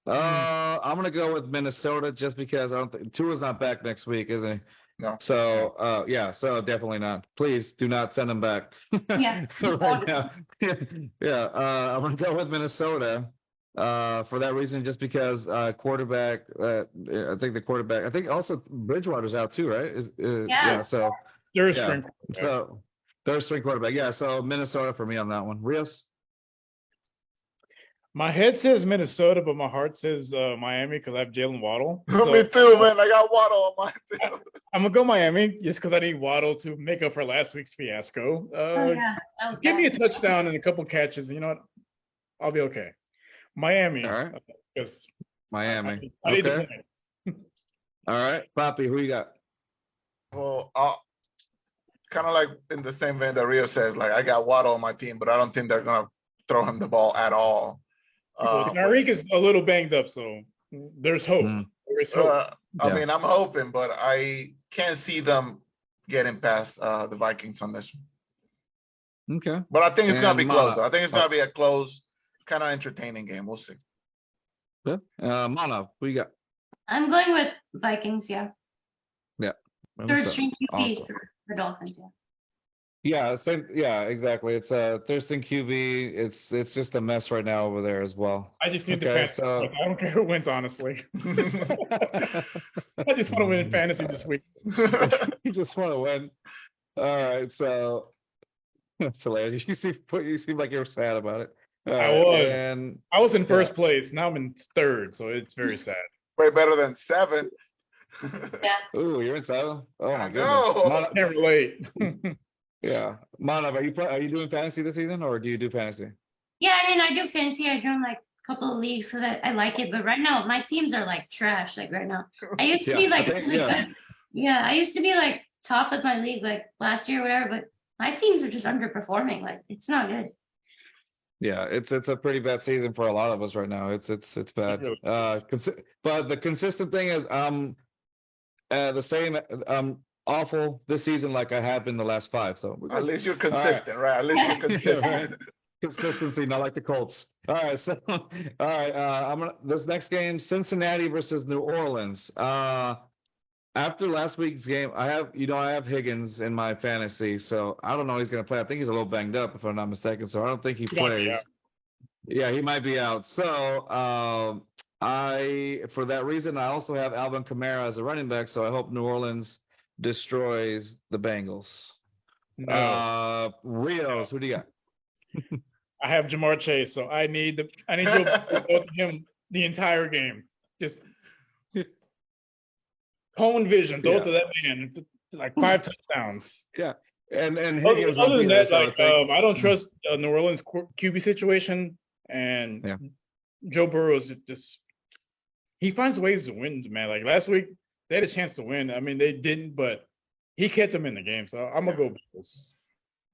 I'm gonna go with Minnesota just because I don't think Tua's not back next week, is he? No. So yeah, so definitely not. Please do not send him back. Yeah. Right now. Yeah, I'm gonna go with Minnesota. For that reason, just because quarterback, I think also Bridgewater's out too, right? Yeah. So Third yeah. string. So third string quarterback. Yeah. So Minnesota for me on that one. Rios. My head says Minnesota, but my heart says Miami because I have Jalen Waddle. Me too, man. I got Waddle on my team. I'm gonna go Miami just because I need Waddle to make up for last week's fiasco. Yeah. That was Give me bad. a touchdown and a couple catches. You know what? I'll be okay. Miami. All right. Yes. Miami. I need the Okay. point. All right. Poppy, who you got? Well, kind of like in the same vein that Rio says, like I got Waddle on my team, but I don't think they're gonna throw him the ball at all. Tyreek is a little banged up, so there's hope. There is hope. I mean, I'm hoping, but I can't see them getting past the Vikings on this one. Okay. But I think it's gonna And be close. Manav. I think it's gonna be a close, kind of entertaining game. We'll see. Good. Manav, who you got? I'm going with Vikings. Yeah. Third Minnesota. string QBs Awesome. for Dolphins. Yeah. Yeah, same. Yeah, exactly. It's third string QB. It's just a mess right now over there as well. I just need the Okay, fantasy. so- I don't care who wins, honestly. I just want to win fantasy this week. You just want to win. All right, so that's hilarious. You seem like you were sad about it. All I right, was. And I was in first place. Now I'm in third, so it's very sad. Way better than 7. Yeah. ooh, you're in seven. Oh my I goodness. know. Manav, Can't relate. yeah, Manav, are you doing fantasy this season, or do you do fantasy? Yeah, I mean, I do fantasy. I joined like a couple of leagues so that I like it. But right now, my teams are like trash. Like right now, I used to Yeah, be I like think- really yeah. good. Yeah, I used to be like top of my league like last year or whatever. But my teams are just underperforming. Like it's not good. Yeah, it's a pretty bad season for a lot of us right now. It's bad. really But the consistent thing is the same awful this season like I have been the last 5. So At least you're consistent, right? At least you're Yeah, consistent. right. Consistency, not like the Colts. All right, so all right, this next game, Cincinnati versus New Orleans. After last week's game, I have Higgins in my fantasy, so I don't know if he's gonna play. I think he's a little banged up, if I'm not mistaken, so I don't think he He might be plays. out. Yeah, he might be out. So for that reason, I also have Alvin Kamara as a running back, so I hope New Orleans destroys the Bengals. No. Rios, who do you got? I have Jamar Chase, so I need Joe Burrow to go to him the entire game. Just cone vision, throw it to that man. Like 5 touchdowns. Yeah, and Other Higgins. other will than be there, that, so I like think- I don't trust New Orleans QB situation, and Yeah. Joe Burrow is just he finds ways to win, man. Like last week, they had a chance to win. I mean, they didn't, but he kept them in the game. So I'm gonna go Bills.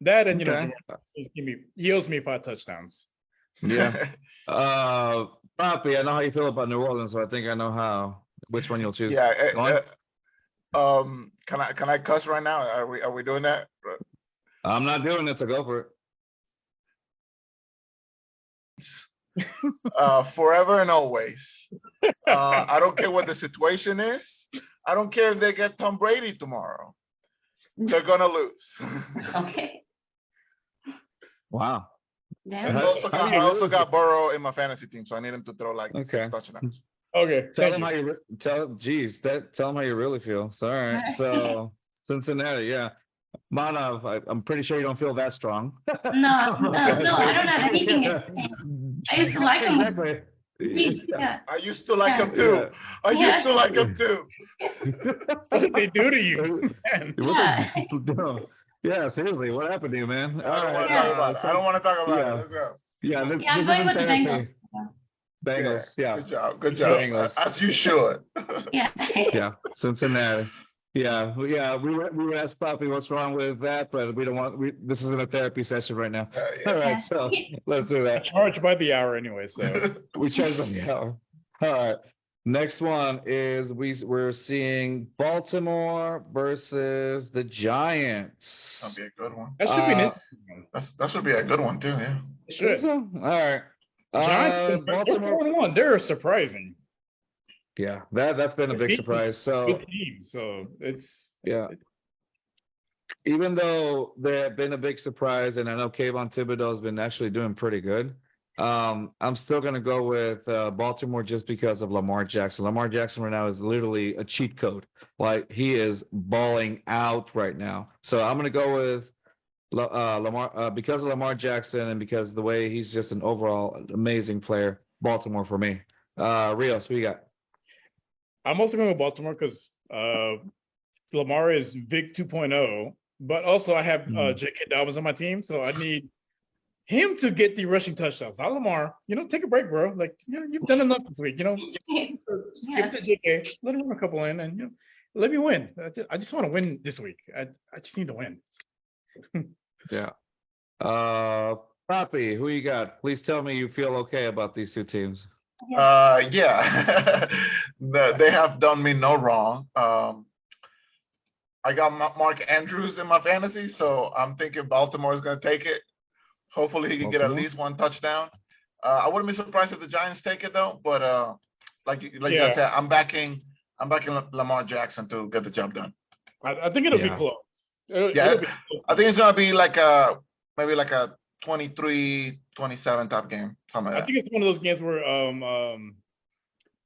That and Okay. he owes me 5 touchdowns. Yeah. Poppy, I know how you feel about New Orleans, so I think I know which one you'll choose. Yeah. Go on. Can I cuss right now? Are we doing that? I'm not doing this, so go for it. Forever and always. I don't care what the situation is. I don't care if they get Tom Brady tomorrow. They're gonna lose. Okay. Wow. Damn. I also got Burrow in my fantasy team, so I need him to throw like Okay. 6 touchdowns. Okay, Tell thank them you. how you tell them how you really feel. So, all right. So Cincinnati, yeah. Manav, I'm pretty sure you don't feel that strong. No, I don't have anything against him. I used to like him. Exactly. Yeah. I used to like him too. I used to like him too. What did they do to you? Man. Yeah, seriously, what happened to you, man? I don't want to talk about it. I don't want to talk about yeah. it. Let's go. Yeah, I'm this going isn't with the therapy. Bengals. Bengals, yeah. Good job. Good job. Bengals. As you should. Yeah. Yeah, Cincinnati. Yeah, we would ask Poppy what's wrong with that, but we don't want. This isn't a therapy session right now. Yeah. All right, so let's do that. I charge by the hour anyway, so. We charge by the hour. All right. Next one is we're seeing Baltimore versus the Giants. That'll be a good one. That should be an interesting one. That should be a good one too. Yeah. It should. All right. Giants, they're Baltimore. 4-1. They're surprising. Yeah, that's been a big surprise. So Good team. So it's yeah. Even though they have been a big surprise, and I know Kayvon Thibodeau has been actually doing pretty good, I'm still going to go with Baltimore just because of Lamar Jackson. Lamar Jackson right now is literally a cheat code. Like, he is balling out right now. So I'm going to go with Lamar because of Lamar Jackson and because of the way he's just an overall amazing player. Baltimore for me. Rios, who you got? I'm also going with Baltimore because Lamar is Vic 2.0, but also I have J.K. Dobbins on my team, so I need him to get the rushing touchdowns. Not Lamar. Take a break, bro. Like, you've done enough this week. Give it to J.K. Let him run a couple in, and let me win. I just want to win this week. I just need to win. Yeah. Poppy, who you got? Please tell me you feel okay about these two teams. Yeah. They have done me no wrong. I got Mark Andrews in my fantasy, so I'm thinking Baltimore is going to take it. Hopefully he can get at least one touchdown. I wouldn't be surprised if the Giants take it though, but like you guys said, I'm backing Lamar Jackson to get the job done. I think it'll be close. It'll be close. I think it's going to be like maybe like a 23-27 type game. Something like that. I think it's one of those games where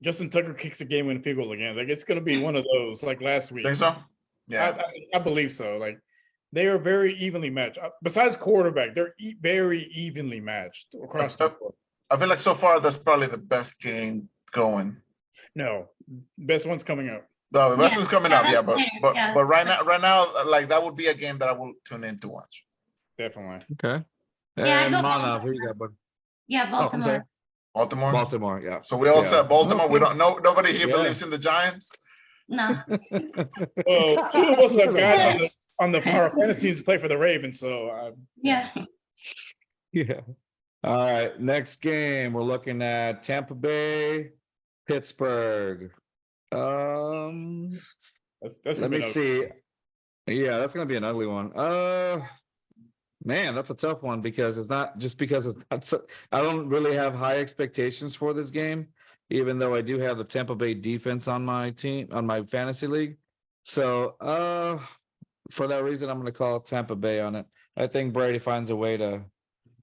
Justin Tucker kicks a game-winning field goal again. Like, it's going to be one of those, like last week. Think so? Yeah. I believe so. Like, they are very evenly matched. Besides quarterback, they're very evenly matched across the board. I feel like so far that's probably the best game going. No, best one's coming up. No, the best one's coming up. Yeah, but right now, like that would be a game that I will tune in to watch. Definitely. Okay. Yeah, And Maanav, who you got, bud? Yeah, Baltimore. Baltimore. Baltimore, yeah. So we all said Baltimore. We don't know. Nobody here believes in the Giants. No. Well, two of us have got on the our fantasy teams to play for the Ravens, so Yeah. Yeah. All right. Next game, we're looking at Tampa Bay, Pittsburgh. that's Let me see. Yeah, that's gonna be an ugly one. Man, that's a tough one because it's not just because it's not I don't really have high expectations for this game, even though I do have the Tampa Bay defense on my team, on my fantasy league. So, for that reason, I'm going to call Tampa Bay on it. I think Brady finds a way to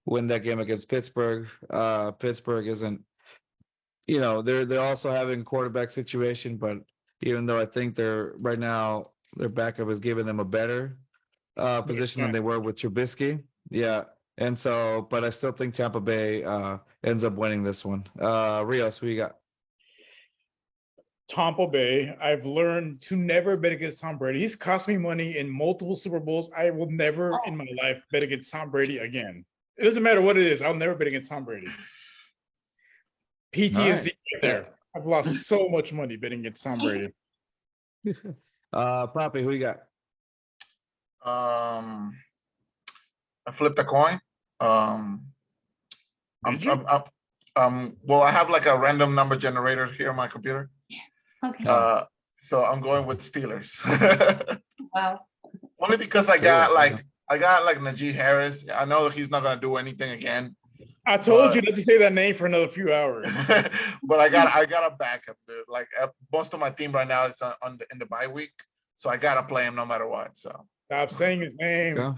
win that game against Pittsburgh. Pittsburgh isn't, they're also having quarterback situation, but even though I think right now their backup is giving them a better position than they were with Trubisky. Yeah. And so, but I still think Tampa Bay ends up winning this one. Rios, who you got? Tampa Bay. I've learned to never bet against Tom Brady. He's cost me money in multiple Super Bowls. I will never in my life bet against Tom Brady again. It doesn't matter what it is. I'll never bet against Tom Brady. PTSD right there. I've lost so much money betting against Tom Brady. Poppy, who you got? I flipped a coin. Well, I have like a random number generator here on my computer. Okay. So I'm going with Steelers. Wow. Only because I got like Najee Harris. I know he's not gonna do anything again. I told you not to say that name for another few hours. But I got a backup, dude. Like most of my team right now is in the bye week, so I gotta play him no matter what. So stop saying his name.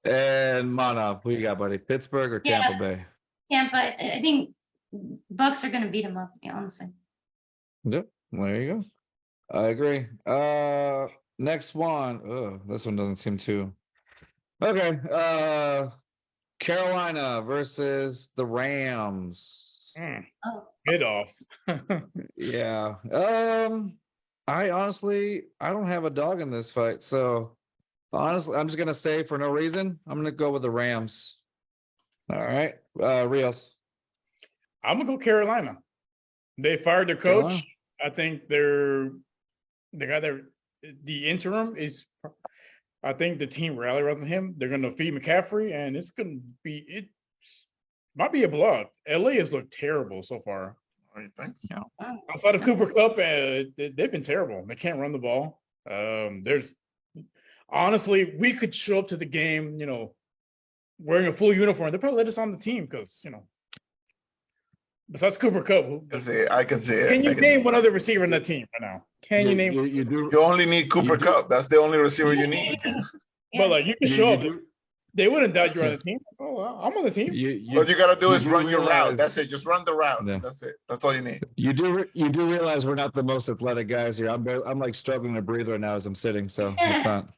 And Maanav, who you got, buddy? Pittsburgh or Tampa Bay? Tampa. I think Bucks are gonna beat them up. Honestly. Yep. There you go. I agree. Next one. Oh, this one doesn't seem too. Okay. Carolina versus the Rams. Get off. Yeah. I don't have a dog in this fight. So honestly, I'm just gonna say for no reason, I'm gonna go with the Rams. All right. Rios. I'm gonna go Carolina. They fired their coach. I think they're the guy that the interim is. I think the team rally around him. They're going to feed McCaffrey, and it's going to be it. Might be a blowout. LA has looked terrible so far. What do you think? Oh. Outside of Cooper Kupp, they've been terrible. They can't run the ball. There's honestly, we could show up to the game, wearing a full uniform. They probably let us on the team because, besides Cooper Kupp, I can see it. can you name one other receiver in that team right now? Can you name? You do. You only need Cooper Kupp. That's the only receiver you need. But like you can show up. do- They wouldn't doubt you're on the team. Oh, well, I'm on the team. What you gotta do is do run your route. realize- That's it. Just run the route. Yeah. That's it. That's all you need. You do realize we're not the most athletic guys here. I'm like struggling to breathe right now as I'm sitting, so it's not.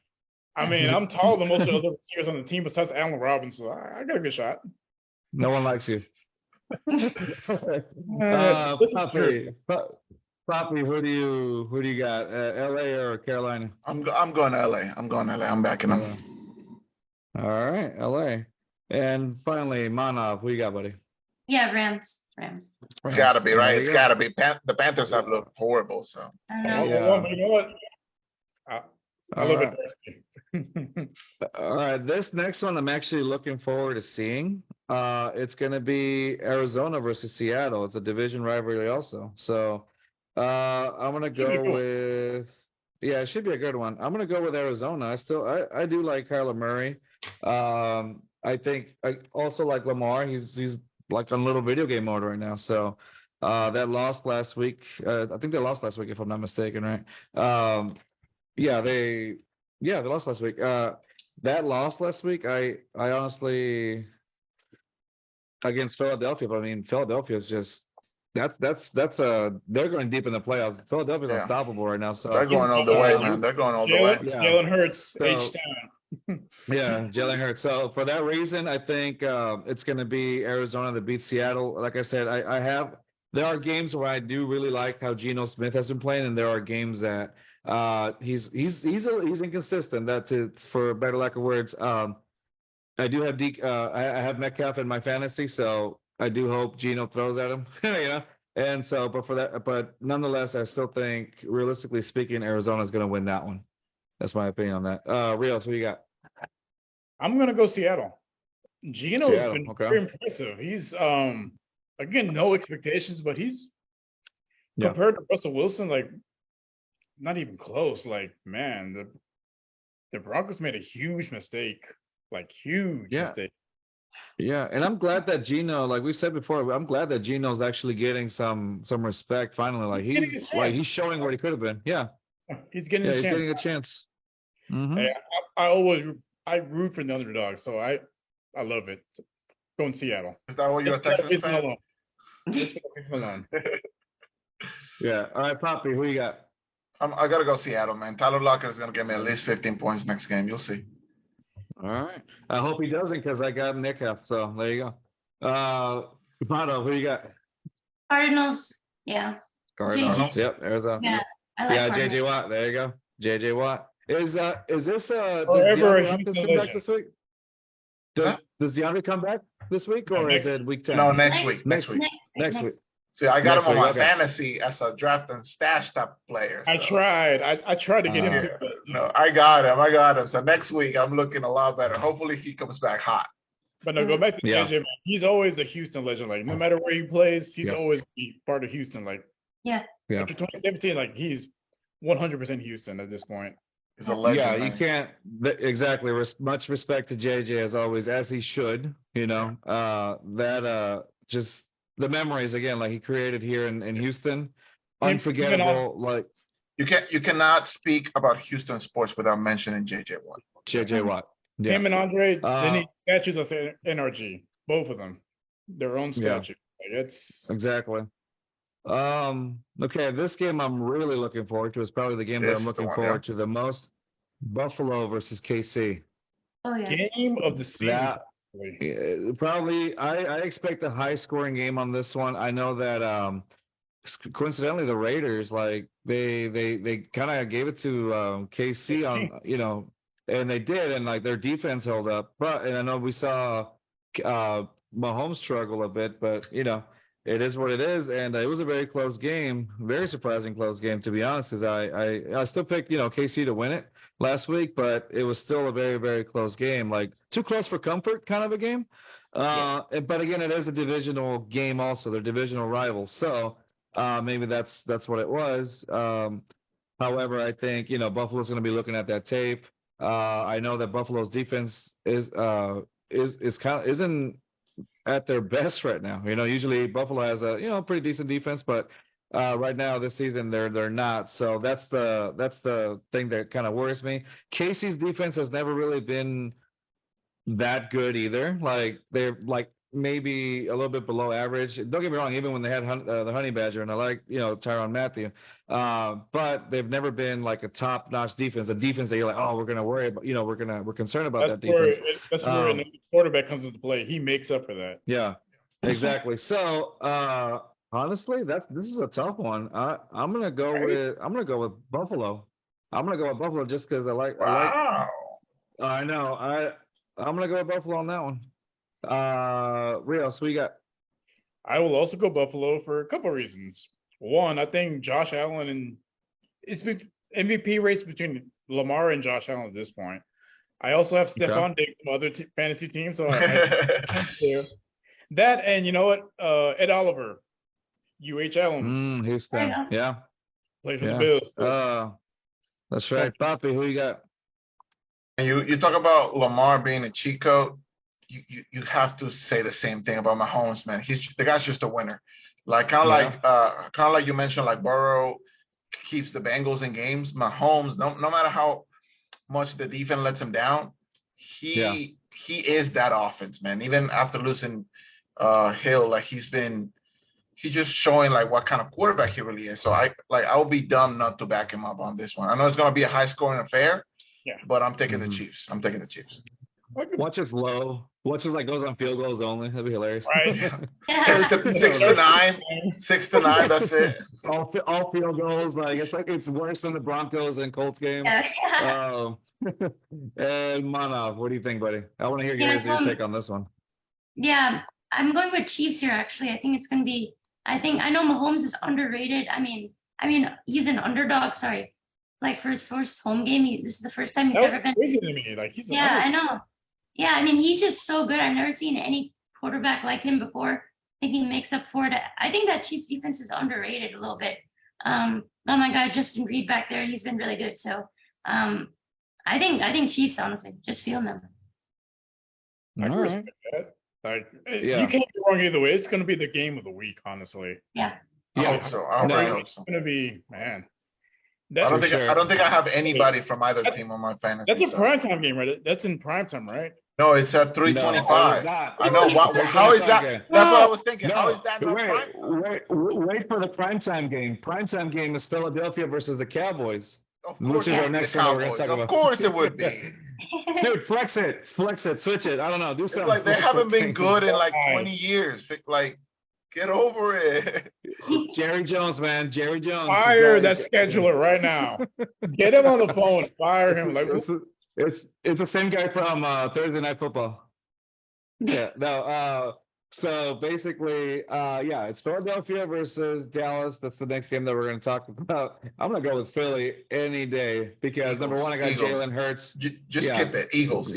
I mean, I'm taller than most of the other receivers on the team besides Allen Robinson. So I got a good shot. No one likes you. Poppy, who do you got? LA or Carolina? I'm going to LA. I'm backing up. All right, LA. And finally, Maanav, who you got, buddy? Yeah, Rams. It's gotta be, right? There It's you gotta be. The Panthers have looked horrible, so. I don't know. Yeah. But you know what? I love All it. All right, this next one I'm actually looking forward to seeing. It's going to be Arizona versus Seattle. It's a division rivalry also. So I'm going to go with, yeah, it should be a good one. I'm going to go with Arizona. I do like Kyler Murray. I think I also like Lamar. He's like on little video game mode right now. So that lost last week. I think they lost last week if I'm not mistaken, right? They lost last week. That loss last week, I honestly against Philadelphia, but I mean Philadelphia is just they're going deep in the playoffs. Philadelphia's unstoppable right now. So They're going all the way, man. They're going all the way. Yeah. Jalen Hurts, So- H-Town. Yeah, Jalen Hurts. So for that reason, I think it's going to be Arizona that beats Seattle. Like I said, there are games where I do really like how Geno Smith has been playing, and there are games that he's inconsistent. That's it, for better lack of words. I do have I have Metcalf in my fantasy, so I do hope Geno throws at him. And so, but nonetheless, I still think, realistically speaking, Arizona's going to win that one. That's my opinion on that. Rios, who you got? I'm gonna go Seattle. Geno's Seattle, been okay. very impressive. He's again, no expectations, but he's Yeah. compared to Russell Wilson, like not even close. Like, man, the Broncos made a huge mistake. Like huge mistake. Yeah, and I'm glad that Geno, like we said before, I'm glad that Geno's actually getting some respect finally. Like he's showing what he could have been. Yeah. He's getting He's a chance. getting a chance. Mhm. Hey, I root for the underdog, so I love it. Going Seattle. Is that what you're a Texans fan? Alone. Just leave him alone. Yeah. All right, Poppy, who you got? I gotta go Seattle, man. Tyler Lockett is gonna give me at least 15 points next game. You'll see. All right. I hope he doesn't because I got Metcalf. So there you go. Mato, who you got? Cardinals. Yeah. Cardinals. Yep. Arizona. Yeah. I like Cardinals. JJ Watt. There you go. JJ Watt. Is this does Forever DeAndre a Hopkins Houston come back legend. this week? Does DeAndre come back this week or is it week 10? No, next week. Next week. Next week. See, I got Next him on week, my okay. fantasy as a draft and stash type player. I tried. I tried to get him Yeah. to. But, No, I got him. So next week I'm looking a lot better. Hopefully he comes back hot. But no, go back to Yeah. JJ. Man. He's always a Houston legend. Like no matter where he plays, he's Yeah. always be part of Houston. Like Yeah. Yeah. after 2017, like he's 100% Houston at this point. He's a legend. Yeah, man. you can't exactly. Much respect to JJ as always, as he should. Just the memories again, like he created here in Houston, unforgettable. Like You cannot speak about Houston sports without mentioning JJ Watt. JJ Watt. Yeah. Him and Andre, they need statues of NRG. Both of them, their own Yeah. statue. Like it's Exactly. Okay, this game I'm really looking forward to. It's probably the game that This I'm is the looking one, forward to the most. Buffalo versus KC. Oh yeah. game of the season. That probably. probably I expect a high scoring game on this one. I know that coincidentally the Raiders they kind of gave it to KC on and they did, and like their defense held up. And I know we saw Mahomes struggle a bit, but it is what it is, and it was a very close game, very surprising close game, to be honest, because I still picked, KC to win it last week, but it was still a very, very close game, like too close for comfort kind of a game. But again, it is a divisional game also. They're divisional rivals, so maybe that's what it was. However, I think, Buffalo's going to be looking at that tape. I know that Buffalo's defense isn't at their best right now. Usually Buffalo has a pretty decent defense, but right now this season they're not. So that's the thing that kind of worries me. Casey's defense has never really been that good either. Like they're like maybe a little bit below average. Don't get me wrong, even when they had the Honey Badger, and I like Tyrann Mathieu, but they've never been like a top-notch defense, a defense that you're like, oh, we're gonna worry about, we're concerned about that defense. That's where the quarterback comes into play. He makes up for that. Yeah, exactly. So honestly, this is a tough one. I'm gonna go with Buffalo. I'm gonna go with Buffalo just because I know. I'm gonna go with Buffalo on that one. Rios, we got. I will also go Buffalo for a couple of reasons. One, I think Josh Allen and it's MVP race between Lamar and Josh Allen at this point. I also have Stephon Diggs from other fantasy teams, so that, and you know what, Ed Oliver, UH Houston, yeah, play for the Bills. That's right, Papi. Who you got? And you talk about Lamar being a cheat code. You have to say the same thing about Mahomes, man. The guy's just a winner. Like kind of like you mentioned, like Burrow keeps the Bengals in games. Mahomes, no matter how much the defense lets him down, he is that offense, man. Even after losing Hill, like he's just showing like what kind of quarterback he really is. So I would be dumb not to back him up on this one. I know it's gonna be a high scoring affair, but I'm taking the Chiefs. I'm taking the Chiefs. Watch it low. Watch it like goes on field goals only. That'd be hilarious. Right. 6-9. 6-9. That's it. All field goals. Like it's worse than the Broncos and Colts game. And Manav, what do you think, buddy? I want to hear your take on this one. Yeah, I'm going with Chiefs here. Actually, I think it's going to be. I know Mahomes is underrated. I mean, he's an underdog. Sorry, like for his first home game, this is the first time he's ever been. Crazy to me. Like he's I know. Yeah, I mean, he's just so good. I've never seen any quarterback like him before. I think he makes up for it. I think that Chiefs defense is underrated a little bit. Oh my God, Justin Reed back there, he's been really good. So, I think Chiefs, honestly, just feeling them. I can respect that. Like, you can't go wrong either way. It's going to be the game of the week, honestly. Yeah. I hope so. I hope so. It's going to be, man. I don't think I have anybody from either team on my fantasy. That's a primetime game, right? That's in primetime, right? No, it's at 3:25. No, I know. How is that? That's what I was thinking. How is that not wait for the primetime game. Primetime game is Philadelphia versus the Cowboys. Of course, Of course it would be. Dude, flex it, switch it. I don't know, do something. It's like they haven't been good in like 20 years. Like, get over it. Jerry Jones, man, Jerry Jones. Fire that scheduler right now. Get him on the phone. Fire him. Like it's the same guy from Thursday Night Football. Yeah, no. So basically, it's Philadelphia versus Dallas. That's the next game that we're going to talk about. I'm going to go with Philly any day because Eagles, number one, I got Jalen Hurts. Just skip it. Eagles.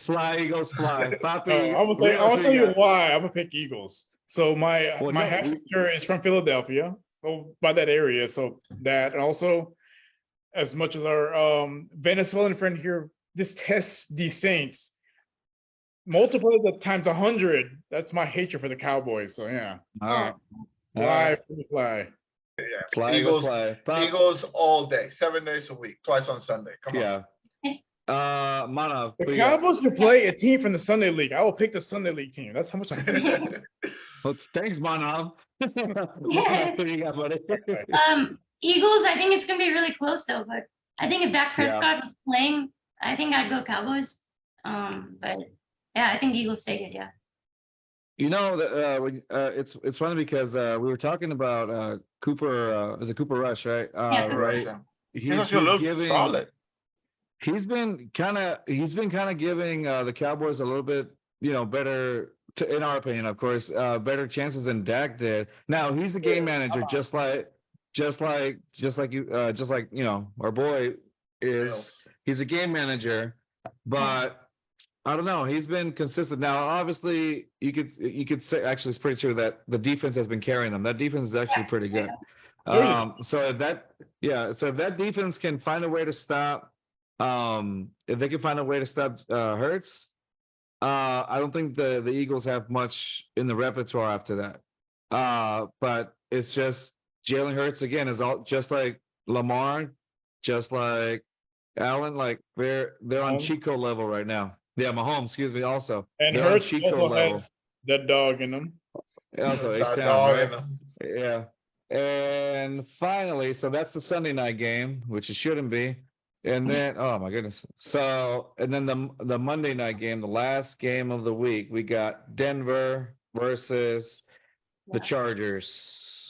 Fly, Eagles, fly. Papi, I'll tell you why. I'm going to pick Eagles. So my half sister is from Philadelphia, by that area. So that, and also, as much as our Venezuelan friend here detests the Saints, multiply that times 100. That's my hatred for the Cowboys. So yeah. All right. Fly. Yeah. Fly, Eagles all day, 7 days a week, twice on Sunday. Come on. Yeah. Manav. The Cowboys could play a team from the Sunday League. I will pick the Sunday League team. That's how much I hate. Well, thanks, Manav. What you got, buddy? Eagles, I think it's going to be really close, though. But I think if Dak Prescott was playing, I think I'd go Cowboys. But yeah, I think Eagles take it. Yeah. It's funny because we were talking about Cooper. Is it Cooper Rush, right? Right. He's giving solid. He's been kind of giving the Cowboys a little bit, better in our opinion, of course, better chances than Dak did. Now he's a game manager, just like you know, our boy is. He's a game manager, but I don't know. He's been consistent. Now, obviously, you could say actually it's pretty true that the defense has been carrying them. That defense is actually pretty good. So if that defense can find a way to stop, if they can find a way to stop Hurts, I don't think the Eagles have much in the repertoire after that. But it's just Jalen Hurts again is all just like Lamar, just like Allen, like they're on cheat code level right now. Yeah, Mahomes, excuse me, also. And they're Hurts cheat also code level. has that dog in them. Also, That H-Town, dog right? in them. Yeah. And finally, so that's the Sunday night game, which it shouldn't be. And then, oh my goodness. So, and then the Monday night game, the last game of the week, we got Denver versus the Chargers.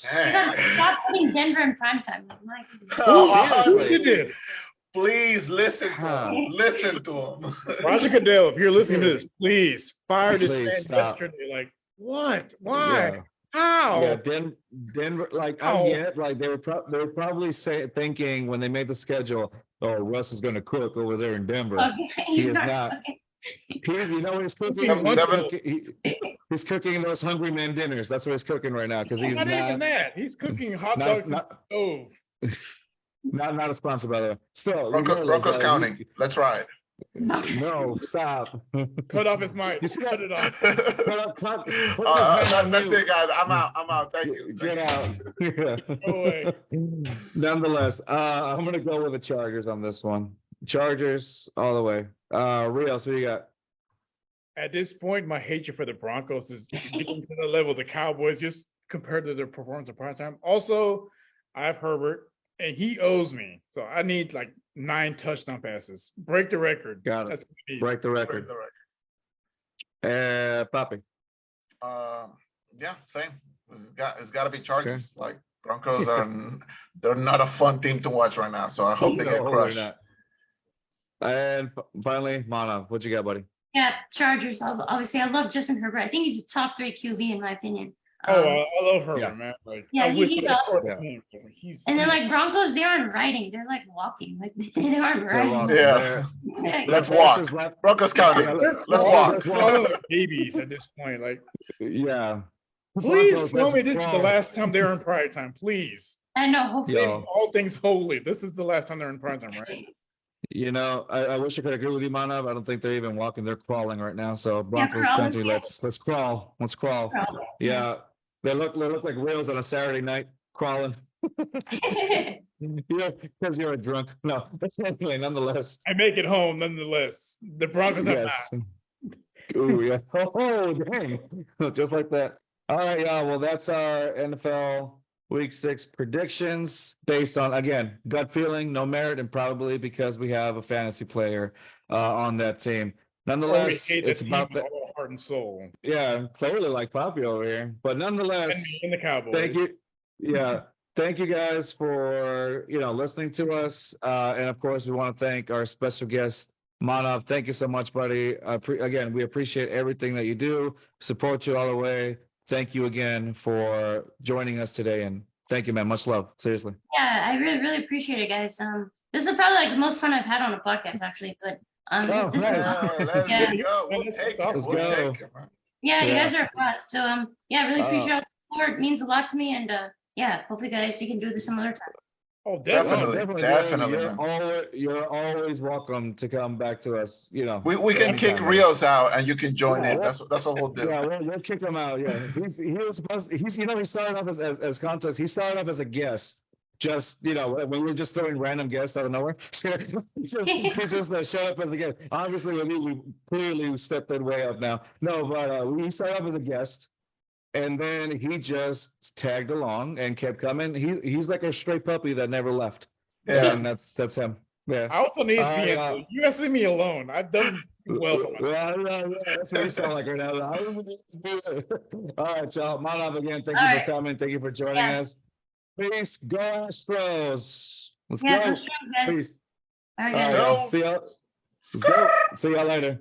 Stop putting Denver in primetime. Please listen to him. Listen to him. Roger Goodell, if you're listening to this, please fire this man yesterday. Like, what? Why? Yeah. How? Yeah, Denver, like I get, like they were probably thinking when they made the schedule, oh, Russ is going to cook over there in Denver. Okay, He is not. You know what he's cooking? He's cooking those hungry man dinners. That's what he's cooking right now because he's not even that. He's cooking hot dogs on the stove. Not a sponsor, by the way. Still, Broncos counting. Let's ride. No, stop. Cut off his mic. Cut it off. Cut. That's it, guys. I'm out. Thank you. Get out. Yeah. Go away. Nonetheless, I'm gonna go with the Chargers on this one. Chargers all the way. Rios, what do you got? At this point, my hatred for the Broncos is getting to the level of the Cowboys just compared to their performance in prime time. Also, I have Herbert, and he owes me. So I need like 9 touchdown passes. Break the record. Got it. Break the record. Poppy. Yeah, same. It's got to be Chargers. Okay. Like Broncos they're not a fun team to watch right now. So I hope they get crushed. And finally, Maanav, what you got, buddy? Yeah, Chargers. Obviously, I love Justin Herbert. I think he's a top 3 QB in my opinion. I love Herbert, man. Like, yeah, he's awesome. And then like Broncos, they aren't riding; they're like walking. Like they aren't riding. Yeah. Let's walk. Broncos counting. Let's walk. They're like babies at this point. Like, yeah. Please tell me this is the last time they're in prime time. Please. I know. Hopefully, all things holy. This is the last time they're in prime time, right? You know, I wish I could agree with you, Maanav. I don't think they're even walking; they're crawling right now. So Broncos country, let's crawl. Let's crawl. Yeah. They look like whales on a Saturday night crawling. Because you're a drunk. No, anyway, nonetheless. I make it home, nonetheless. The Broncos have not. Ooh, yeah. Oh, dang. Just like that. All right, y'all. Well, that's our NFL Week 6 predictions based on, again, gut feeling, no merit, and probably because we have a fantasy player on that team. Nonetheless, it's about the heart and soul. Yeah, clearly like Poppy over here. But nonetheless, and the Cowboys. Thank you. Yeah. Thank you guys for, listening to us. And of course, we want to thank our special guest, Maanav. Thank you so much, buddy. Again, we appreciate everything that you do. Support you all the way. Thank you again for joining us today. And thank you, man. Much love. Seriously. Yeah, I really, really appreciate it, guys. This is probably like the most fun I've had on a podcast, actually. But nice. Let's go. Yeah, you guys are fun. So really appreciate all the support. It means a lot to me, and hopefully, guys, you can do this some other time. Oh, definitely. You're always welcome to come back to us. We can kick Rios out, and you can join in. That's what we'll do. Yeah, we'll kick him out. Yeah, he started off as contest. He started off as a guest. Just, when we were just throwing random guests out of nowhere. he just showed up as a guest. Obviously, we clearly stepped that way up now. No, but he started off as a guest, and then he just tagged along and kept coming. He's like a stray puppy that never left. Yeah. And that's him. Yeah. I also need to be you guys leave me alone. I've done well for myself. That's what you sound like right now. All right, y'all. Maanav, again, thank you for coming. Thank you for joining us. Peace. Go Astros. Let's go. Peace. All right, y'all. See y'all later.